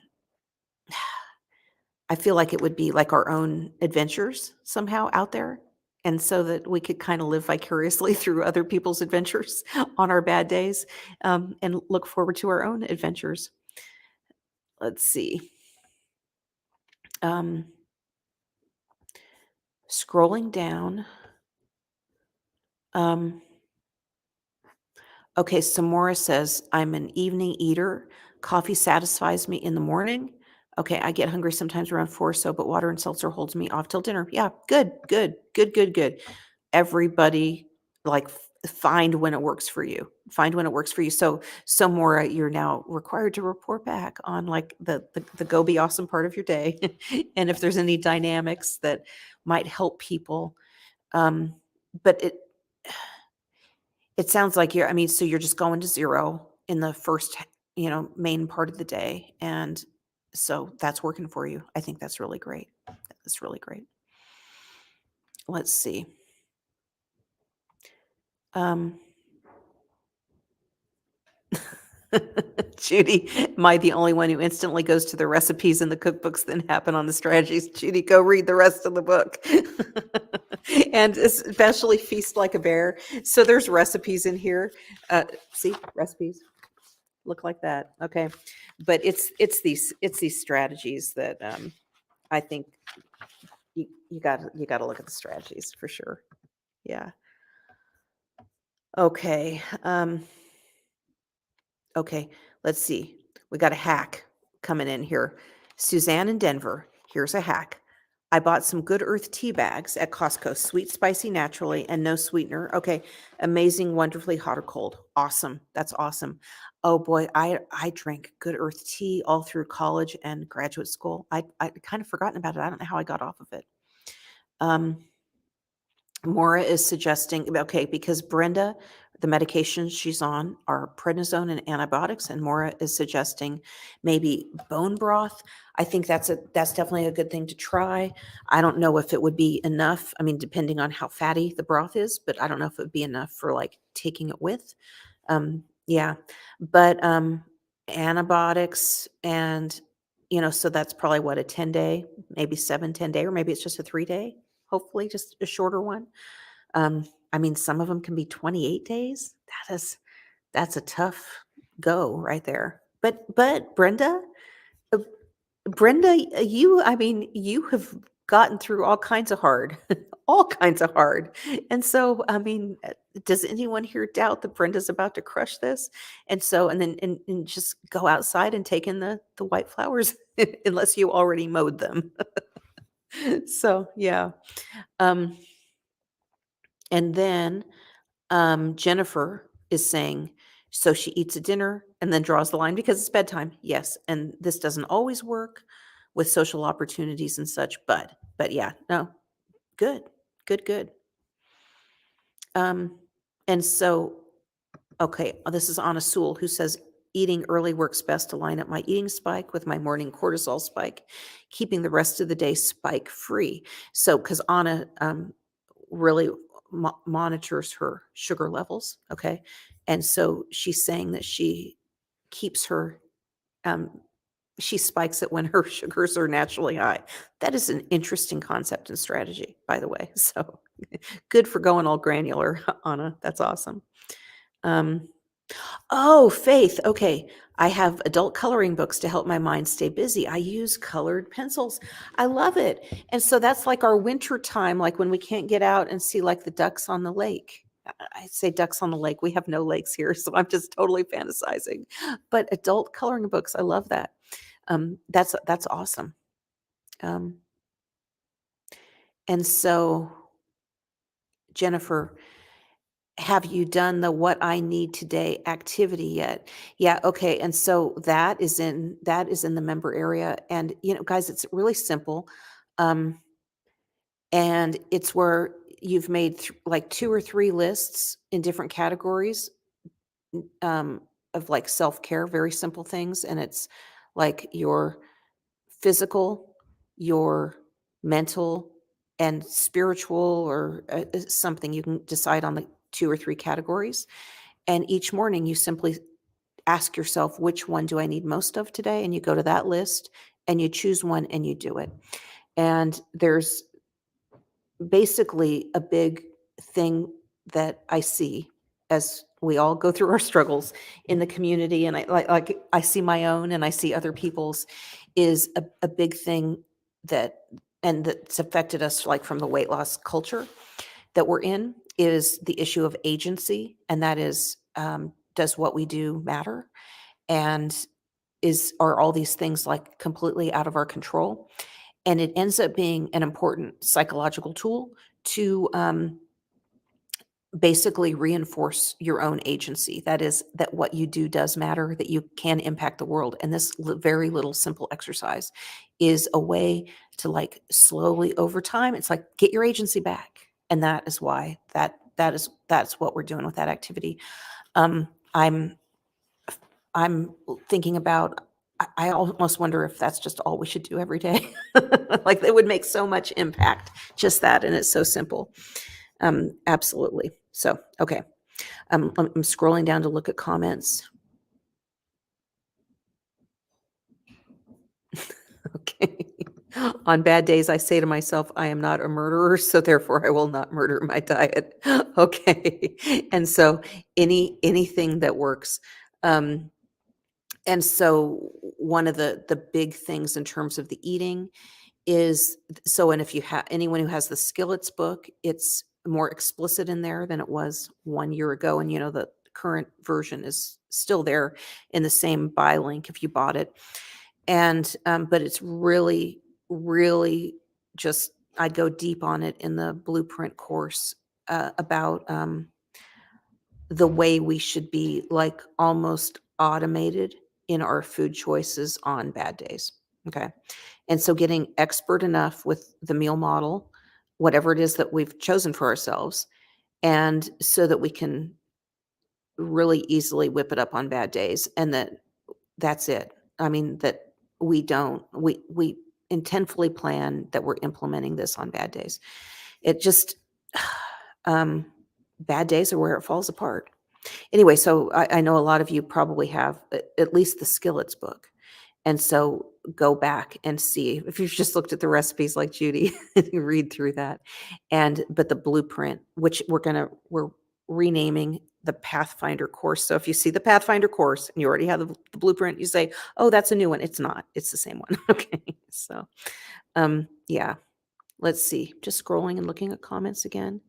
I feel like it would be like our own adventures somehow out there. And so that we could kind of live vicariously through other people's adventures on our bad days, and look forward to our own adventures. Let's see. Um, Scrolling down. Um, Okay, Samora says, I'm an evening eater. Coffee satisfies me in the morning. Okay, I get hungry sometimes around 4 or so, but water and seltzer holds me off till dinner. Yeah, good, good, good, good, good. Everybody like find when it works for you. Find when it works for you. So Mora, you're now required to report back on like the go be awesome part of your day. And if there's any dynamics that might help people. But it sounds like you're, I mean, so you're just going to 0 in the first, main part of the day, and so that's working for you. I think that's really great. That's really great. Let's see. Um Judy, am I the only one who instantly goes to the recipes and the cookbooks that happen on the strategies? Judy, go read the rest of the book. And especially Feast Like a Bear. So there's recipes in here. See, recipes. Look like that. Okay. But it's these strategies that I think you got to look at the strategies for sure. Yeah. Okay. Okay. Let's see. We got a hack coming in here. Suzanne in Denver. Here's a hack. I bought some Good Earth tea bags at Costco, sweet, spicy, naturally, and no sweetener. Okay, amazing, wonderfully hot or cold. Awesome. That's awesome. Oh boy, I drank Good Earth tea all through college and graduate school. I kind of forgotten about it. I don't know how I got off of it. Um, Maura is suggesting, okay, because Brenda, the medications she's on are prednisone and antibiotics, and Maura is suggesting maybe bone broth. I think that's definitely a good thing to try. I don't know if it would be enough. I mean, depending on how fatty the broth is, but I don't know if it would be enough for like taking it with. Yeah, but antibiotics and so that's probably what, a 10-day, maybe 7, 10 day, or maybe it's just a 3-day. Hopefully, just a shorter one. I mean, some of them can be 28 days. That's a tough go right there. But uh, Brenda, I mean, you have gotten through all kinds of hard, all kinds of hard. And so, I mean, does anyone here doubt that Brenda's about to crush this? And so, and then, and just go outside and take in the white flowers, unless you already mowed them. So, yeah. Um, and then Jennifer is saying, so she eats a dinner and then draws the line because it's bedtime. Yes. And this doesn't always work, with social opportunities and such. But yeah, no, good, good, good. Um, and so, okay, this is Anna Sewell who says, eating early works best to line up my eating spike with my morning cortisol spike, keeping the rest of the day spike free. So, because Anna really monitors her sugar levels, okay? And so she's saying that she keeps her, um, she spikes it when her sugars are naturally high. That is an interesting concept and strategy, by the way. So good for going all granular, Anna. That's awesome. Um, oh, Faith. Okay. I have adult coloring books to help my mind stay busy. I use colored pencils. I love it. And so that's like our winter time, like when we can't get out and see like the ducks on the lake. I say ducks on the lake. We have no lakes here, so I'm just totally fantasizing. But adult coloring books, I love that. That's awesome. Um, and so, Jennifer, have you done the what I need today activity yet? Yeah, okay. And so that is in the member area. And guys, it's really simple. Um, and it's where you've made like 2 or 3 lists in different categories of like self-care, very simple things. And it's like your physical, your mental, and spiritual, or something. You can decide on the 2 or 3 categories. And each morning you simply ask yourself, which one do I need most of today? And you go to that list and you choose one and you do it. And there's basically a big thing that I see as we all go through our struggles in the community, and like I see my own and I see other people's, is a big thing that and that's affected us, like from the weight loss culture that we're in, is the issue of agency. And that is, does what we do matter? And are all these things like completely out of our control? And it ends up being an important psychological tool to basically reinforce your own agency. That is, that what you do does matter, that you can impact the world. And this very little simple exercise is a way to, like, slowly over time, it's like, get your agency back. And that is why that's what we're doing with that activity. Um, I'm I'm thinking about, I almost wonder if that's just all we should do every day. Like, it would make so much impact, just that, and it's so simple. Absolutely. So, okay. I'm scrolling down to look at comments. Okay. On bad days, I say to myself, I am not a murderer, so therefore I will not murder my diet. Okay. And so anything that works. Um, and so one of the big things in terms of the eating is, and if you have anyone who has the Skillets book, it's more explicit in there than it was 1 year ago. And the current version is still there in the same buy link if you bought it. And but it's really, really just, I go deep on it in the Blueprint course, about the way we should be, like, almost automated in our food choices on bad days. Okay. And so getting expert enough with the meal model, whatever it is that we've chosen for ourselves, and so that we can really easily whip it up on bad days, and that's it. I mean, that we intentfully plan that we're implementing this on bad days. It just, um, bad days are where it falls apart. Anyway, so I know a lot of you probably have at least the Skillets book. And so go back and see if you've just looked at the recipes like Judy, and you read through that. But the Blueprint, which we're renaming the Pathfinder course. So if you see the Pathfinder course and you already have the Blueprint, you say, oh, that's a new one. It's not. It's the same one. Okay. So yeah. Let's see. Just scrolling and looking at comments again.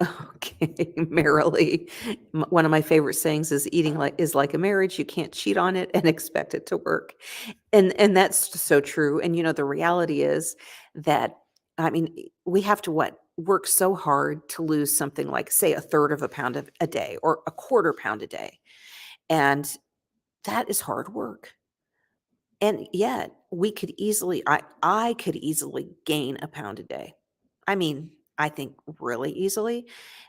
Okay, merrily. One of my favorite sayings is, eating like a marriage. You can't cheat on it and expect it to work. And that's so true. And the reality is that, I mean, we have to work so hard to lose something like, say, a third of a pound a day, or a quarter pound a day. And that is hard work. And yet we could easily I could easily gain a pound a day. I mean, I think really easily.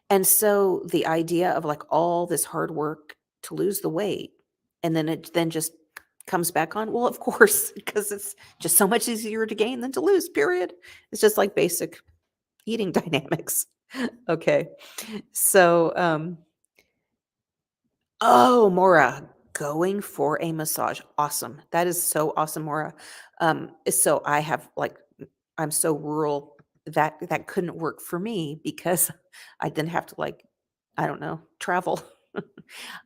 And so the idea of like all this hard work to lose the weight and then it then just comes back on, well, of course, because it's just so much easier to gain than to lose, period. It's just like basic eating dynamics. Okay. So, oh, Maura, going for a massage. Awesome. That is so awesome, Maura. So I have like I'm so rural that that couldn't work for me because I didn't have to like, I don't know, travel.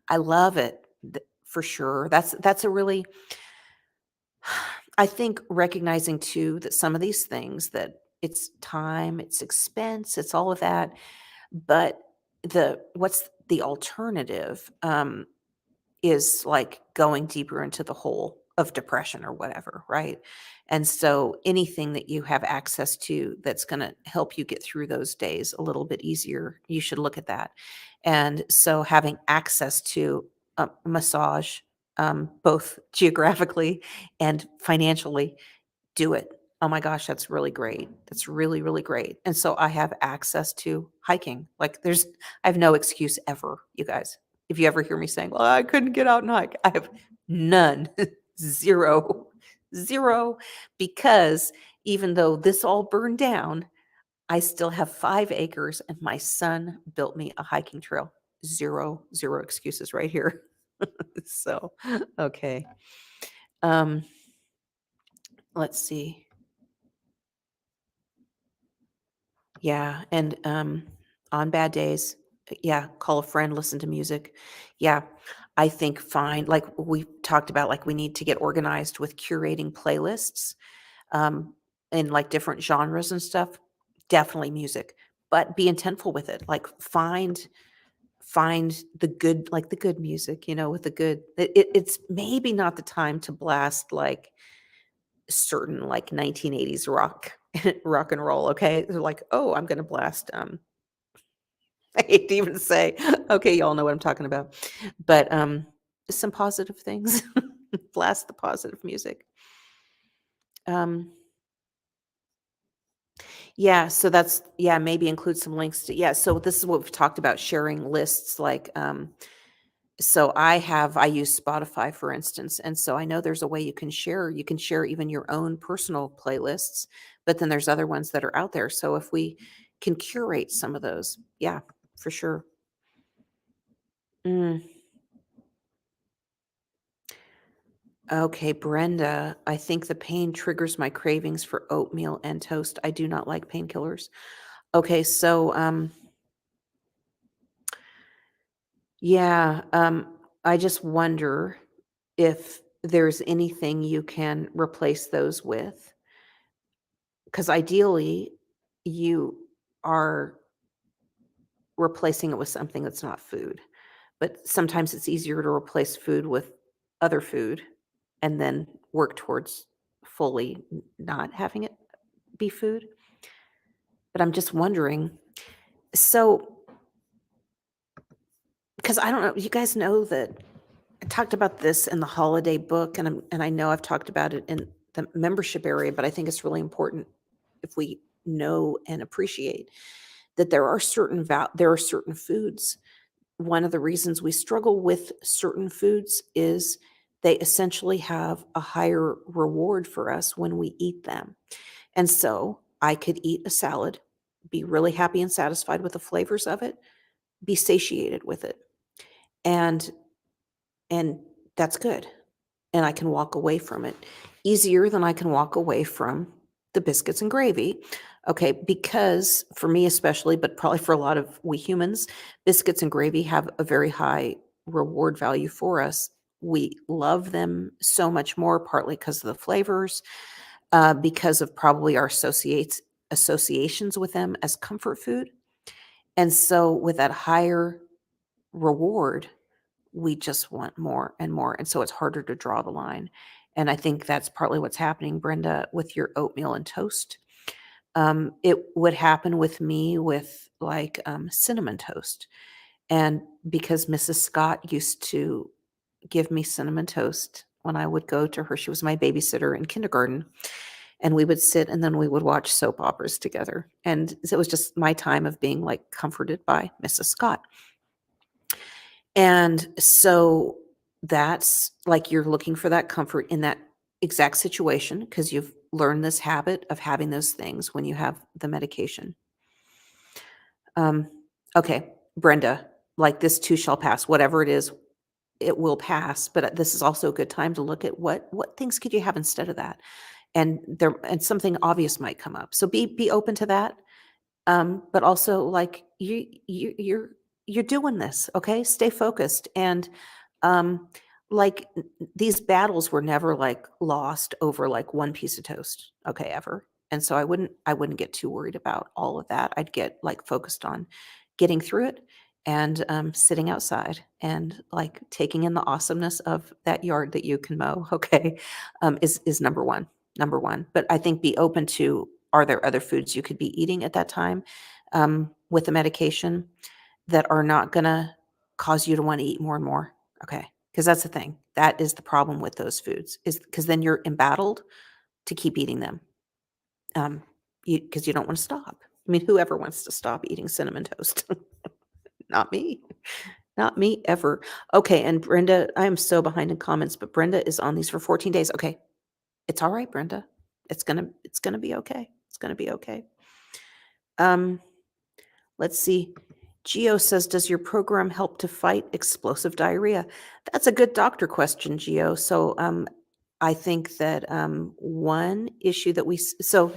I love it for sure. That's a really I think recognizing too that some of these things that it's time, it's expense, it's all of that, but the what's the alternative? Is like going deeper into the hole of depression or whatever, right? And so anything that you have access to that's going to help you get through those days a little bit easier, you should look at that. And so having access to a massage, both geographically and financially, do it. Oh my gosh, that's really great. That's really, really great. And so I have access to hiking. Like I have no excuse ever, you guys. If you ever hear me saying, well, I couldn't get out and hike, I have none, zero, zero, because even though this all burned down, I still have 5 acres and my son built me a hiking trail. Zero, zero excuses right here. So, okay. Um, let's see. Yeah, and, on bad days, yeah, call a friend, listen to music. Yeah, I think find like we talked about, like, we need to get organized with curating playlists, um, in, like, different genres and stuff. Definitely music, but be intentful with it. Like, find the good like, the good music, with the good it's maybe not the time to blast, like, certain, like, 1980s rock rock and roll, okay? They're like, "Oh, I'm gonna blast, I hate to even say. Okay, y'all know what I'm talking about. But, some positive things. Blast the positive music. Um, yeah, so that's yeah, maybe include some links to yeah, so this is what we've talked about, sharing lists, like, so I use Spotify, for instance, and so I know there's a way you can share even your own personal playlists, but then there's other ones that are out there, so if we can curate some of those, yeah, for sure. Mm. Okay, Brenda, I think the pain triggers my cravings for oatmeal and toast. I do not like painkillers. Okay, so yeah, I just wonder if there's anything you can replace those with. Because ideally, you are replacing it with something that's not food. But sometimes it's easier to replace food with other food and then work towards fully not having it be food. But I'm just wondering, so because I don't know, you guys know that I talked about this in the holiday book, and I know I've talked about it in the membership area, but I think it's really important if we know and appreciate that there are certain foods. One of the reasons we struggle with certain foods is they essentially have a higher reward for us when we eat them. And so I could eat a salad, be really happy and satisfied with the flavors of it, be satiated with it. And and that's good. And I can walk away from it easier than I can walk away from the biscuits and gravy. Okay, because for me especially, but probably for a lot of we humans, biscuits and gravy have a very high reward value for us. We love them so much more, partly because of the flavors, because of probably our associations with them as comfort food. And so with that higher reward, we just want more and more, and so it's harder to draw the line, and I think that's partly what's happening, Brenda, with your oatmeal and toast. It would happen with me with, like, cinnamon toast, and because Mrs. Scott used to give me cinnamon toast when I would go to her. She was my babysitter in kindergarten, and we would sit and then we would watch soap operas together. And it was just my time of being like comforted by Mrs. Scott. And so that's like you're looking for that comfort in that exact situation because you've learned this habit of having those things when you have the medication. Um, okay, Brenda, like this too shall pass. Whatever it is, it will pass. But this is also a good time to look at what things could you have instead of that, and something obvious might come up. So be open to that. But also like you're doing this, okay? Stay focused and um like these battles were never like lost over like one piece of toast, okay, ever. And so I wouldn't get too worried about all of that. I'd get like focused on getting through it and sitting outside and like taking in the awesomeness of that yard that you can mow, okay, is number one. But I think be open to, are there other foods you could be eating at that time with the medication that are not going to cause you to want to eat more and more? Okay. Because that's the thing. That is the problem with those foods, is because then you're embattled to keep eating them because you don't want to stop. I mean, whoever wants to stop eating cinnamon toast? Not me. Not me ever. Okay. And Brenda, I am so behind in comments, but Brenda is on these for 14 days. Okay. It's all right, Brenda. It's gonna be okay. It's gonna be okay. Um, let's see. Geo says, does your program help to fight explosive diarrhea? That's a good doctor question, Geo. So I think that one issue that so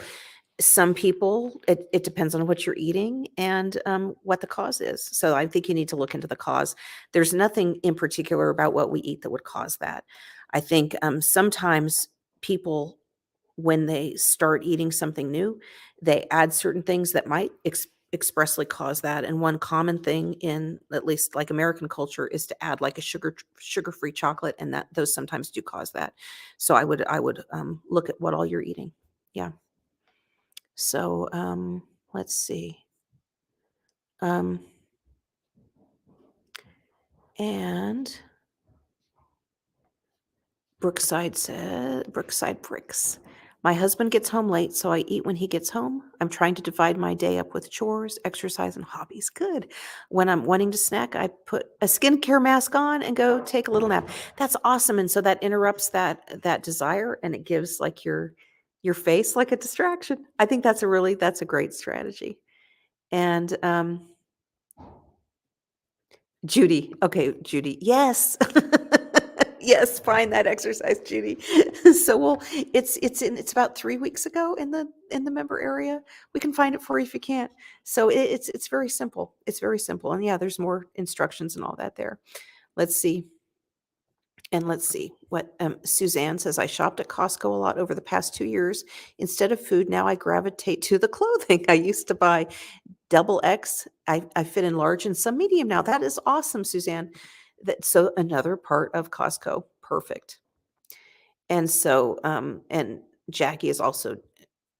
some people, it depends on what you're eating and what the cause is. So I think you need to look into the cause. There's nothing in particular about what we eat that would cause that. I think sometimes people, when they start eating something new, they add certain things that might expressly cause that. And one common thing in at least like American culture is to add like a sugar-free chocolate, and that those sometimes do cause that. So I would look at what all you're eating. Yeah. So let's see. Um, and Brookside Bricks. My husband gets home late, so I eat when he gets home. I'm trying to divide my day up with chores, exercise, and hobbies. Good. When I'm wanting to snack, I put a skincare mask on and go take a little nap. That's awesome. And so that interrupts that desire, and it gives like your face like a distraction. I think that's a great strategy. And Judy. Okay, Judy. Yes. Yes, find that exercise, Judy. So it's about 3 weeks ago in the member area. We can find it for you if you can't. So it's very simple. It's very simple. And yeah, there's more instructions and all that there. Let's see. And let's see what Suzanne says. I shopped at Costco a lot over the past 2 years. Instead of food, now I gravitate to the clothing. I used to buy double X. I fit in large and some medium now. That is awesome, Suzanne. So another part of Costco. Perfect. And so, and Jackie is also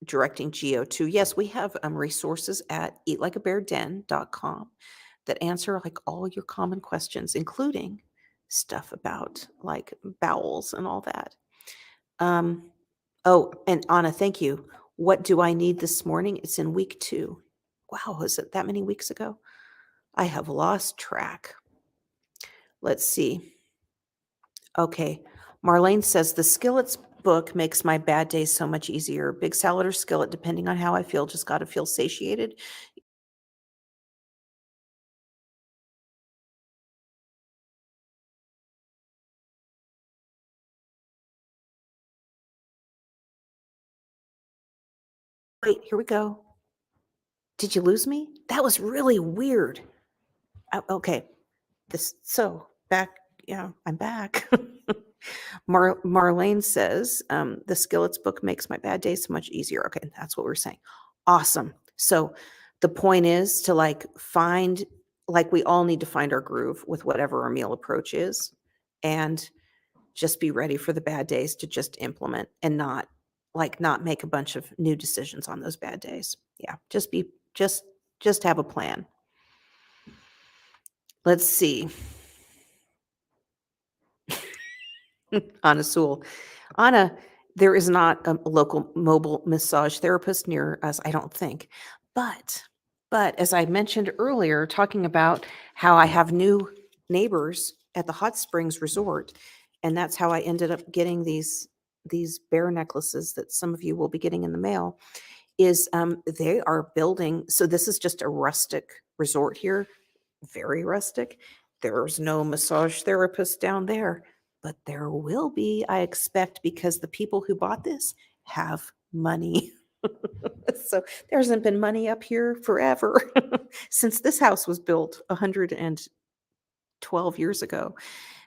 directing Geo to, yes, we have resources at eatlikeabearden.com that answer like all your common questions, including stuff about like bowels and all that. Oh, and Anna, thank you. What do I need this morning? It's in week 2. Wow, was it that many weeks ago? I have lost track. Let's see. Okay. Marlene says the skillets book makes my bad days so much easier. Big salad or skillet, depending on how I feel, just got to feel satiated. Wait, here we go. Did you lose me? That was really weird. Okay. So back. Yeah, I'm back. Marlene says the skillets book makes my bad days so much easier. Okay, that's what we're saying. Awesome. So the point is to like find, like we all need to find our groove with whatever our meal approach is, and just be ready for the bad days to just implement and not make a bunch of new decisions on those bad days. Yeah, just have a plan. Let's see. Anna Sewell. Anna, there is not a local mobile massage therapist near us, I don't think. But as I mentioned earlier, talking about how I have new neighbors at the Hot Springs Resort, and that's how I ended up getting these bear necklaces that some of you will be getting in the mail, is they are building. So this is just a rustic resort here, very rustic. There's no massage therapist down there, but there will be, I expect, because the people who bought this have money. So there hasn't been money up here forever since this house was built 112 years ago.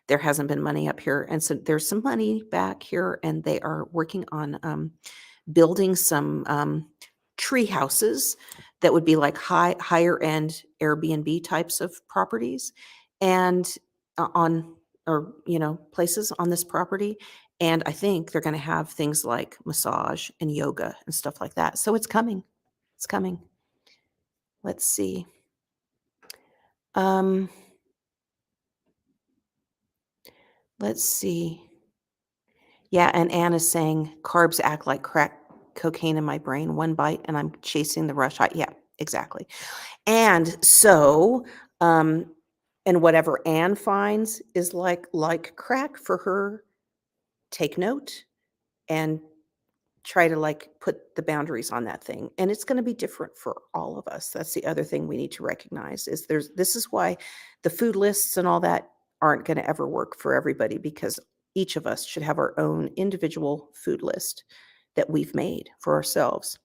There hasn't been money up here. And so there's some money back here, and they are working on building some tree houses that would be like higher end Airbnb types of properties, and on or places on this property. And I think they're going to have things like massage and yoga and stuff like that. So it's coming. It's coming. Let's see. Um, let's see. Yeah, and Anna's saying carbs act like crack cocaine in my brain. One bite and I'm chasing the rush. Yeah, exactly. And so, um, and whatever Anne finds is like crack for her, take note and try to like put the boundaries on that thing. And it's going to be different for all of us. That's the other thing we need to recognize is this is why the food lists and all that aren't going to ever work for everybody, because each of us should have our own individual food list that we've made for ourselves.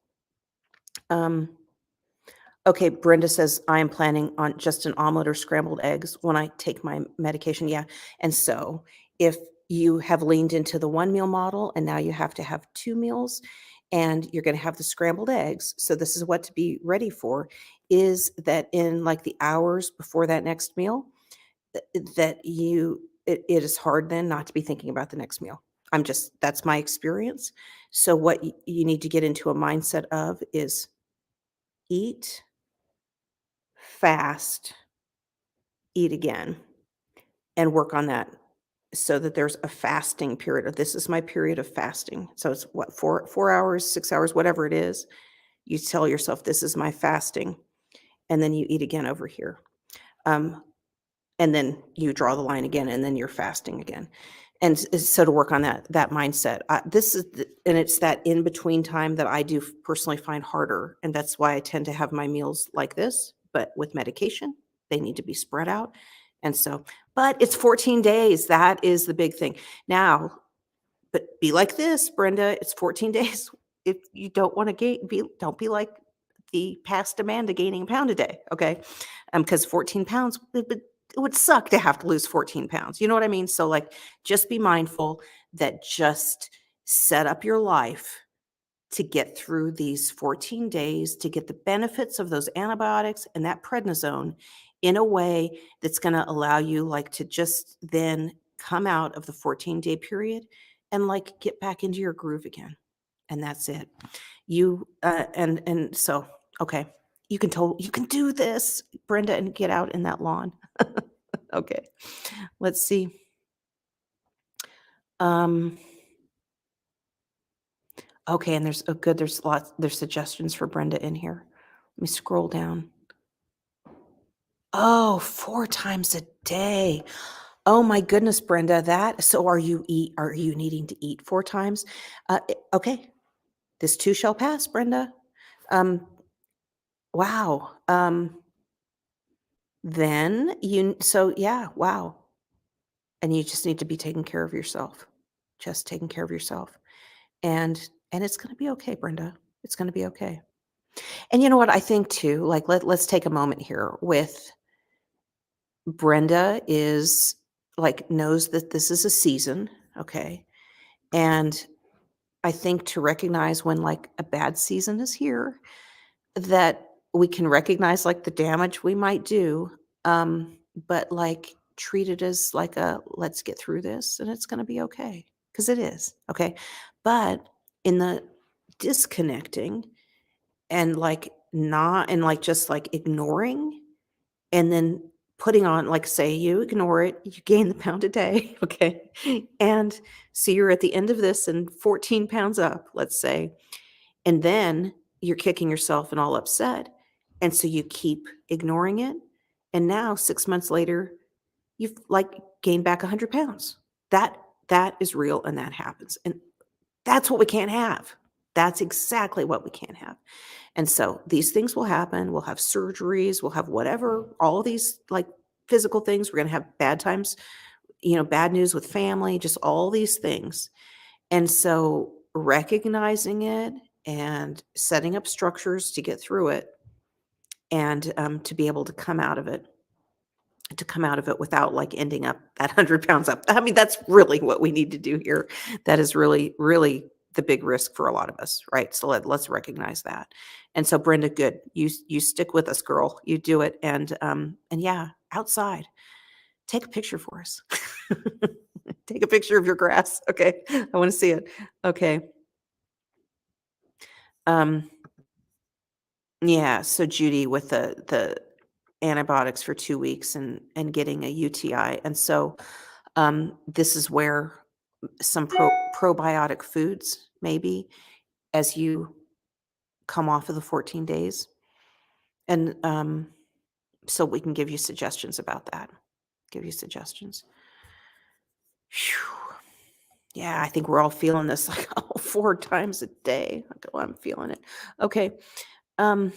Okay, Brenda says, I am planning on just an omelet or scrambled eggs when I take my medication. Yeah. And so if you have leaned into the one meal model and now you have to have 2 meals and you're going to have the scrambled eggs. So this is what to be ready for, is that in like the hours before that next meal, it is hard then not to be thinking about the next meal. That's my experience. So what you need to get into a mindset of is eat fast, eat again, and work on that so that there's a fasting period. Of this is my period of fasting. So it's what, 4 hours, 6 hours, whatever it is. You tell yourself, this is my fasting. And then you eat again over here. Um, and then you draw the line again, and then you're fasting again. And so to work on that mindset, and it's that in between time that I do personally find harder, and that's why I tend to have my meals like this. But with medication, they need to be spread out, and so. But it's 14 days. That is the big thing. Now, but be like this, Brenda. It's 14 days. If you don't want to don't be like the past Amanda gaining a pound a day, okay? Because 14 pounds, it would suck to have to lose 14 pounds. You know what I mean? So, like, just be mindful that just set up your life to get through these 14 days, to get the benefits of those antibiotics and that prednisone in a way that's going to allow you, like, to just then come out of the 14-day period and like get back into your groove again. And that's it. And so, okay, you can do this, Brenda, and get out in that lawn. Okay, let's see. Um, okay, and there's suggestions for Brenda in here. Let me scroll down. Oh, 4 times a day. Oh my goodness, Brenda, are you needing to eat 4 times? Okay, this too shall pass, Brenda. Um, wow. Yeah, wow. And you just need to be taking care of yourself. Just taking care of yourself. And it's gonna be okay, Brenda. It's gonna be okay. And you know what? I think too, like, let's take a moment here with Brenda is like, knows that this is a season, okay? And I think to recognize when like a bad season is here, that we can recognize like the damage we might do, but like treat it as like a let's get through this and it's going to be okay, because it is okay. But in the disconnecting and like not and like just like ignoring and then putting on, like, say you ignore it, you gain the pound a day, okay? And so you're at the end of this and 14 pounds up, let's say, and then you're kicking yourself and all upset. And so you keep ignoring it. And now 6 months later, you've like gained back 100 pounds. That that is real and that happens. And that's what we can't have. That's exactly what we can't have. And so these things will happen. We'll have surgeries, we'll have whatever, all these like physical things. We're going to have bad times, bad news with family, just all these things. And so recognizing it and setting up structures to get through it and to be able to come out of it without like ending up at 100 pounds up. I mean, that's really what we need to do here. That is really, really the big risk for a lot of us, right? So let's recognize that. And so Brenda, good. You stick with us, girl. You do it. And yeah, outside. Take a picture for us. Take a picture of your grass. Okay. I want to see it. Okay. Um, yeah. So Judy with the antibiotics for 2 weeks and getting a UTI. And so this is where some probiotic foods maybe as you come off of the 14 days. And so we can give you suggestions about that. Give you suggestions. Phew. Yeah, I think we're all feeling this like 4 times a day. Oh, I'm feeling it. Okay. Um,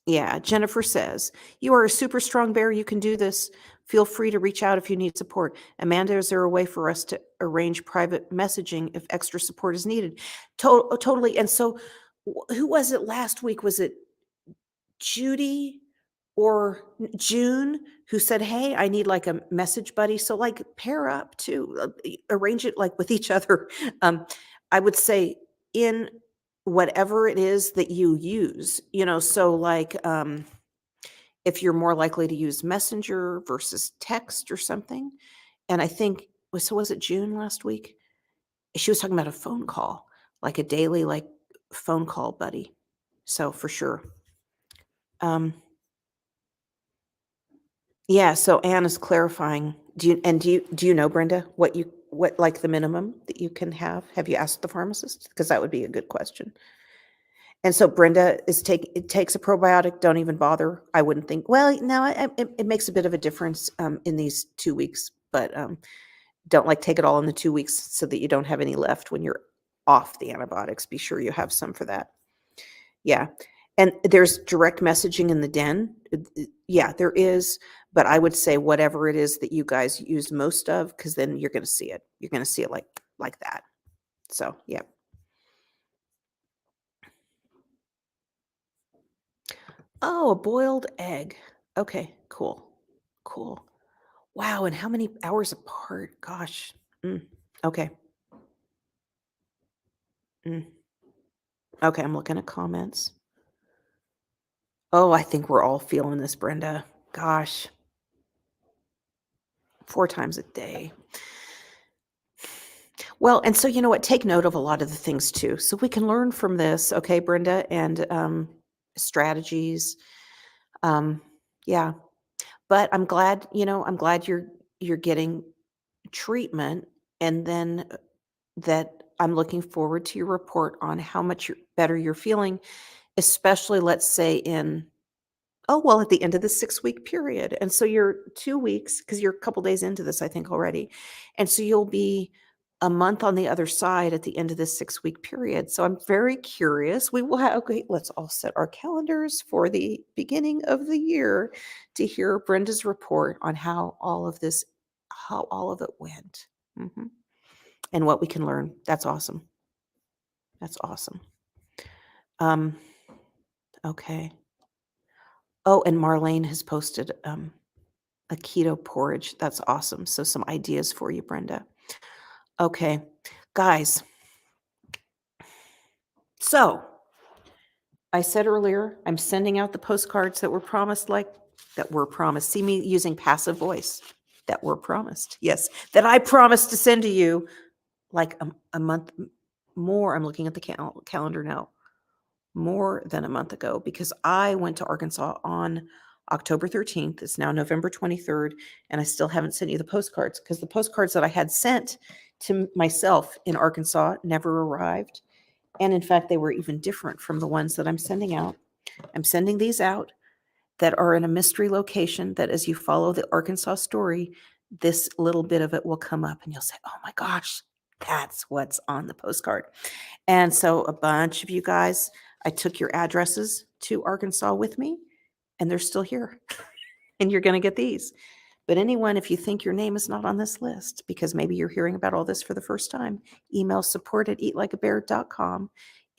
yeah, Jennifer says, "You are a super strong bear. You can do this. Feel free to reach out if you need support." Amanda, is there a way for us to arrange private messaging if extra support is needed? Totally. And so, who was it last week? Was it Judy or June who said, "Hey, I need like a message buddy." So, like, pair up too, arrange it like with each other. Um, I would say in whatever it is that you use, so like, if you're more likely to use Messenger versus text or something. And I think, was it June last week? She was talking about a phone call, like a daily, like phone call buddy. So for sure. Um, yeah. So Anne is clarifying. Do you know, Brenda, what like the minimum that you can have? Have you asked the pharmacist? Because that would be a good question. And so Brenda it takes a probiotic. Don't even bother. I wouldn't think. Well, no, it makes a bit of a difference in these 2 weeks, but don't like take it all in the 2 weeks so that you don't have any left when you're off the antibiotics. Be sure you have some for that. Yeah, and there's direct messaging in the den. Yeah, there is, but I would say whatever it is that you guys use most of, because then you're going to see it. You're going to see it like that. So yeah. Oh, a boiled egg. Okay, cool. Cool. Wow, and how many hours apart? Gosh. Mm, okay. Mm, okay, I'm looking at comments. Oh, I think we're all feeling this, Brenda. Gosh, 4 times a day. Well, and so you know what? Take note of a lot of the things too, so we can learn from this, okay, Brenda, and strategies. Um, yeah, but I'm glad you're getting treatment, and then that I'm looking forward to your report on how much better you're feeling, especially let's say in at the end of the 6-week period. And so you're 2 weeks because you're a couple days into this, I think already. And so you'll be a month on the other side at the end of this 6-week period. So I'm very curious. We will have, okay, let's all set our calendars for the beginning of the year to hear Brenda's report on how all of it went. Mhm. And what we can learn. That's awesome. That's awesome. Um, okay. Oh, and Marlene has posted a keto porridge. That's awesome. So some ideas for you, Brenda. Okay, guys. So I said earlier, I'm sending out the postcards that were promised, that were promised. See me using passive voice. That were promised. Yes, that I promised to send to you like a month more. I'm looking at the calendar now. More than a month ago because I went to Arkansas on October 13th. It's now November 23rd, and I still haven't sent you the postcards because the postcards that I had sent to myself in Arkansas never arrived. And in fact, they were even different from the ones that I'm sending out. I'm sending these out that are in a mystery location that as you follow the Arkansas story, this little bit of it will come up and you'll say, oh my gosh, that's what's on the postcard. And so a bunch of you guys, I took your addresses to Arkansas with me, and they're still here. And you're going to get these. But anyone, if you think your name is not on this list, because maybe you're hearing about all this for the first time, email support@eatlikeabear.com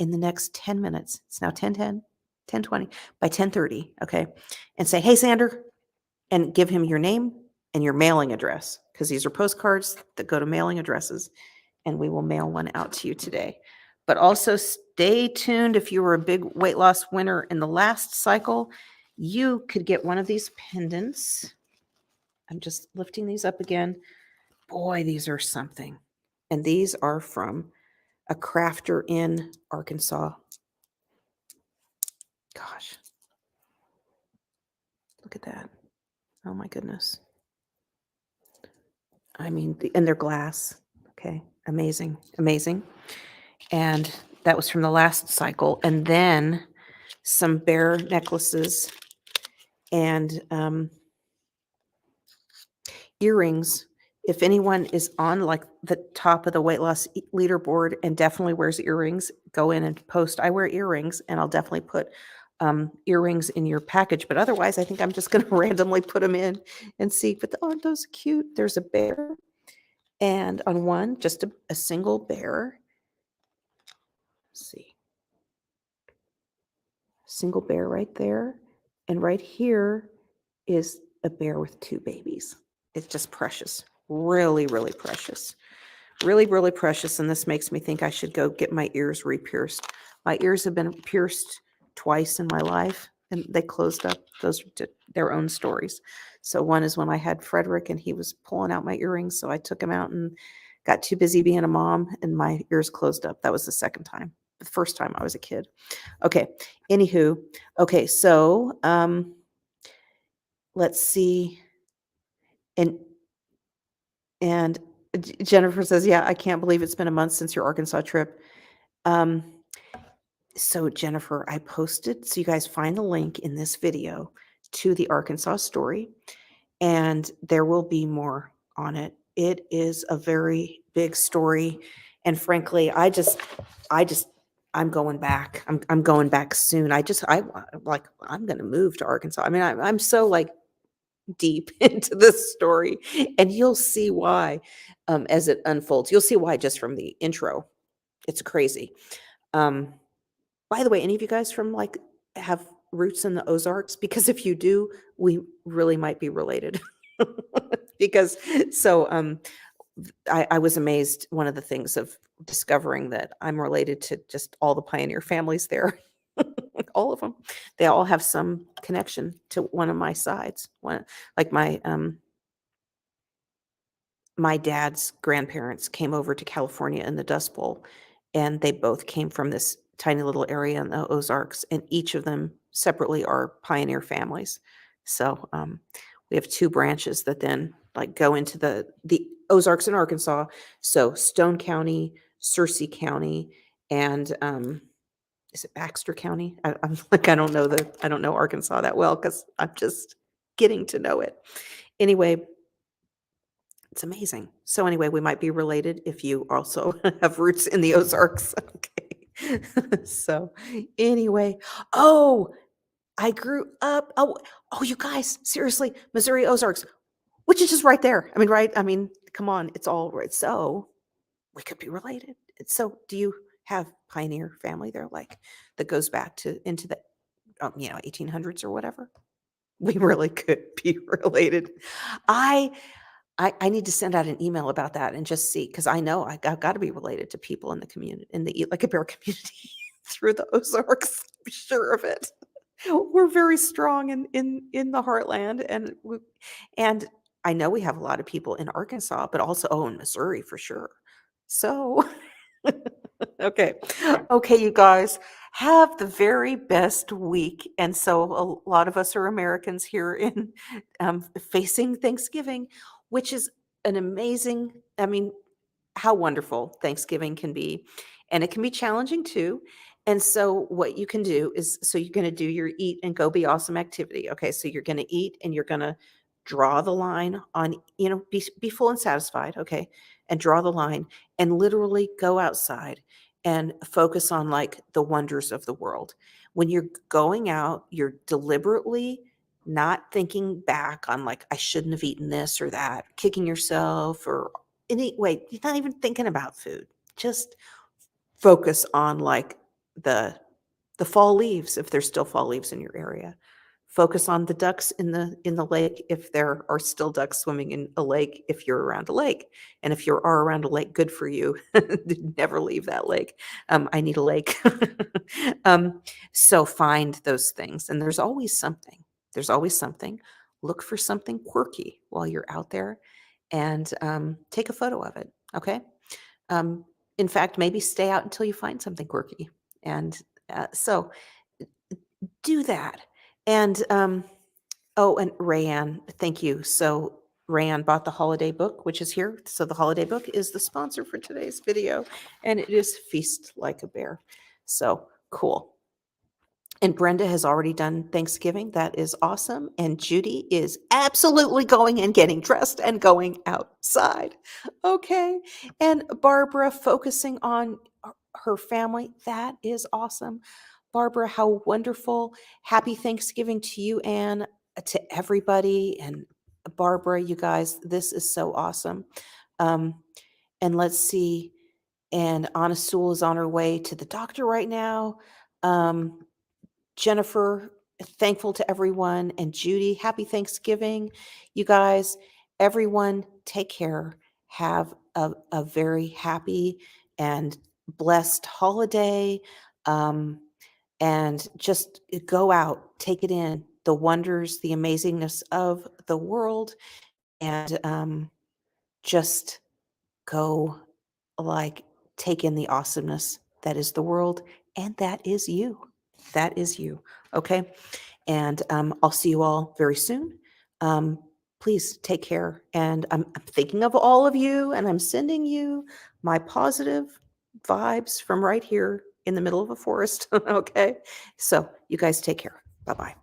in the next 10 minutes. It's now 10:10, 10:20, by 10:30, okay? And say, hey, Xander, and give him your name and your mailing address, because these are postcards that go to mailing addresses, and we will mail one out to you today. But also stay tuned. If you were a big weight loss winner in the last cycle, you could get one of these pendants. I'm just lifting these up again. Boy, these are something. And these are from a crafter in Arkansas. Gosh. Look at that. Oh my goodness. I mean, and they're glass. Okay. Amazing. Amazing. And that was from the last cycle. And then some bear necklaces and earrings. If anyone is on like the top of the weight loss leaderboard and definitely wears earrings, go in and post, I wear earrings, and I'll definitely put earrings in your package. But otherwise, I think I'm just going to randomly put them in and see. But aren't those cute? There's a bear. And on one, just a single bear. Let's see. Single bear right there. And right here is a bear with two babies. It's just precious. Really, really precious. Really, really precious. And this makes me think I should go get my ears re-pierced. My ears have been pierced twice in my life, and they closed up. Those are their own stories. So one is when I had Frederick and he was pulling out my earrings. So I took him out and got too busy being a mom and my ears closed up. That was the second time. The first time I was a kid. Okay. Anywho. Okay. So let's see. And Jennifer says, yeah, I can't believe it's been a month since your Arkansas trip. So Jennifer, I posted, so you guys find the link in this video to the Arkansas story, and there will be more on it. It is a very big story. And frankly, I'm going back. I'm going back soon. I'm going to move to Arkansas. I mean, I'm so like deep into this story, and you'll see why as it unfolds. You'll see why just from the intro. It's crazy. By the way, any of you guys from like have roots in the Ozarks? Because if you do, we really might be related. Because so I was amazed. One of the things of discovering that I'm related to just all the pioneer families there. All of them, they all have some connection to one of my sides. One, like my dad's grandparents came over to California in the Dust Bowl, and they both came from this tiny little area in the Ozarks, and each of them separately are pioneer families. So we have two branches that then like go into the Ozarks in Arkansas. So Stone County, Searcy County, and is it Baxter County? I'm like, I don't know Arkansas that well because I'm just getting to know it. Anyway, it's amazing. So anyway, we might be related if you also have roots in the Ozarks. Okay. So anyway, I grew up. You guys, seriously, Missouri Ozarks, which is just right there. I mean, right? I mean, come on, it's all right. So we could be related. So do you have pioneer family there, like that goes back to into the 1800s or whatever? We really could be related. I need to send out an email about that and just see, because I know I've got to be related to people in the community, in the Eat Like a Bear community through the Ozarks. I'm sure of it. We're very strong in the heartland, and I know we have a lot of people in Arkansas, but also in Missouri for sure. So okay, you guys, Have the very best week. And so a lot of us are Americans here in facing Thanksgiving, which is an amazing, I mean, how wonderful Thanksgiving can be. And it can be challenging too. And so what you can do is, so you're going to do your eat and go be awesome activity. Okay. So you're going to eat and you're going to draw the line on, be full and satisfied. Okay. And draw the line and literally go outside and focus on like the wonders of the world. When you're going out, you're deliberately not thinking back on like, I shouldn't have eaten this or that, kicking yourself or any way, you're not even thinking about food. Just focus on like the the fall leaves if there's still fall leaves in your area. Focus on the ducks in the lake if there are still ducks swimming in a lake if you're around a lake. And if you are around a lake, good for you. Never leave that lake. I need a lake. um, so find those things. And there's always something. There's always something. Look for something quirky while you're out there and take a photo of it. Okay. Um, in fact, maybe stay out until you find something quirky. And so do that. And oh, and Rayanne, thank you. So Rayanne bought the holiday book, which is here. So the holiday book is the sponsor for today's video, and it is Feast Like a Bear. So cool. And Brenda has already done Thanksgiving. That is awesome. And Judy is absolutely going and getting dressed and going outside. Okay. And Barbara focusing on her family. That is awesome. Barbara, how wonderful. Happy Thanksgiving to you, Anne, to everybody. And Barbara, you guys, this is so awesome. And let's see. And Anna Sewell is on her way to the doctor right now. Jennifer, thankful to everyone. And Judy, happy Thanksgiving. You guys, everyone, take care. Have a very happy and blessed holiday. And just go out, take it in, the wonders, the amazingness of the world, and just go like take in the awesomeness that is the world, and that is you. That is you. Okay. And I'll see you all very soon. Please take care. And I'm thinking of all of you, and I'm sending you my positive vibes from right here in the middle of a forest. Okay. So you guys take care. Bye bye.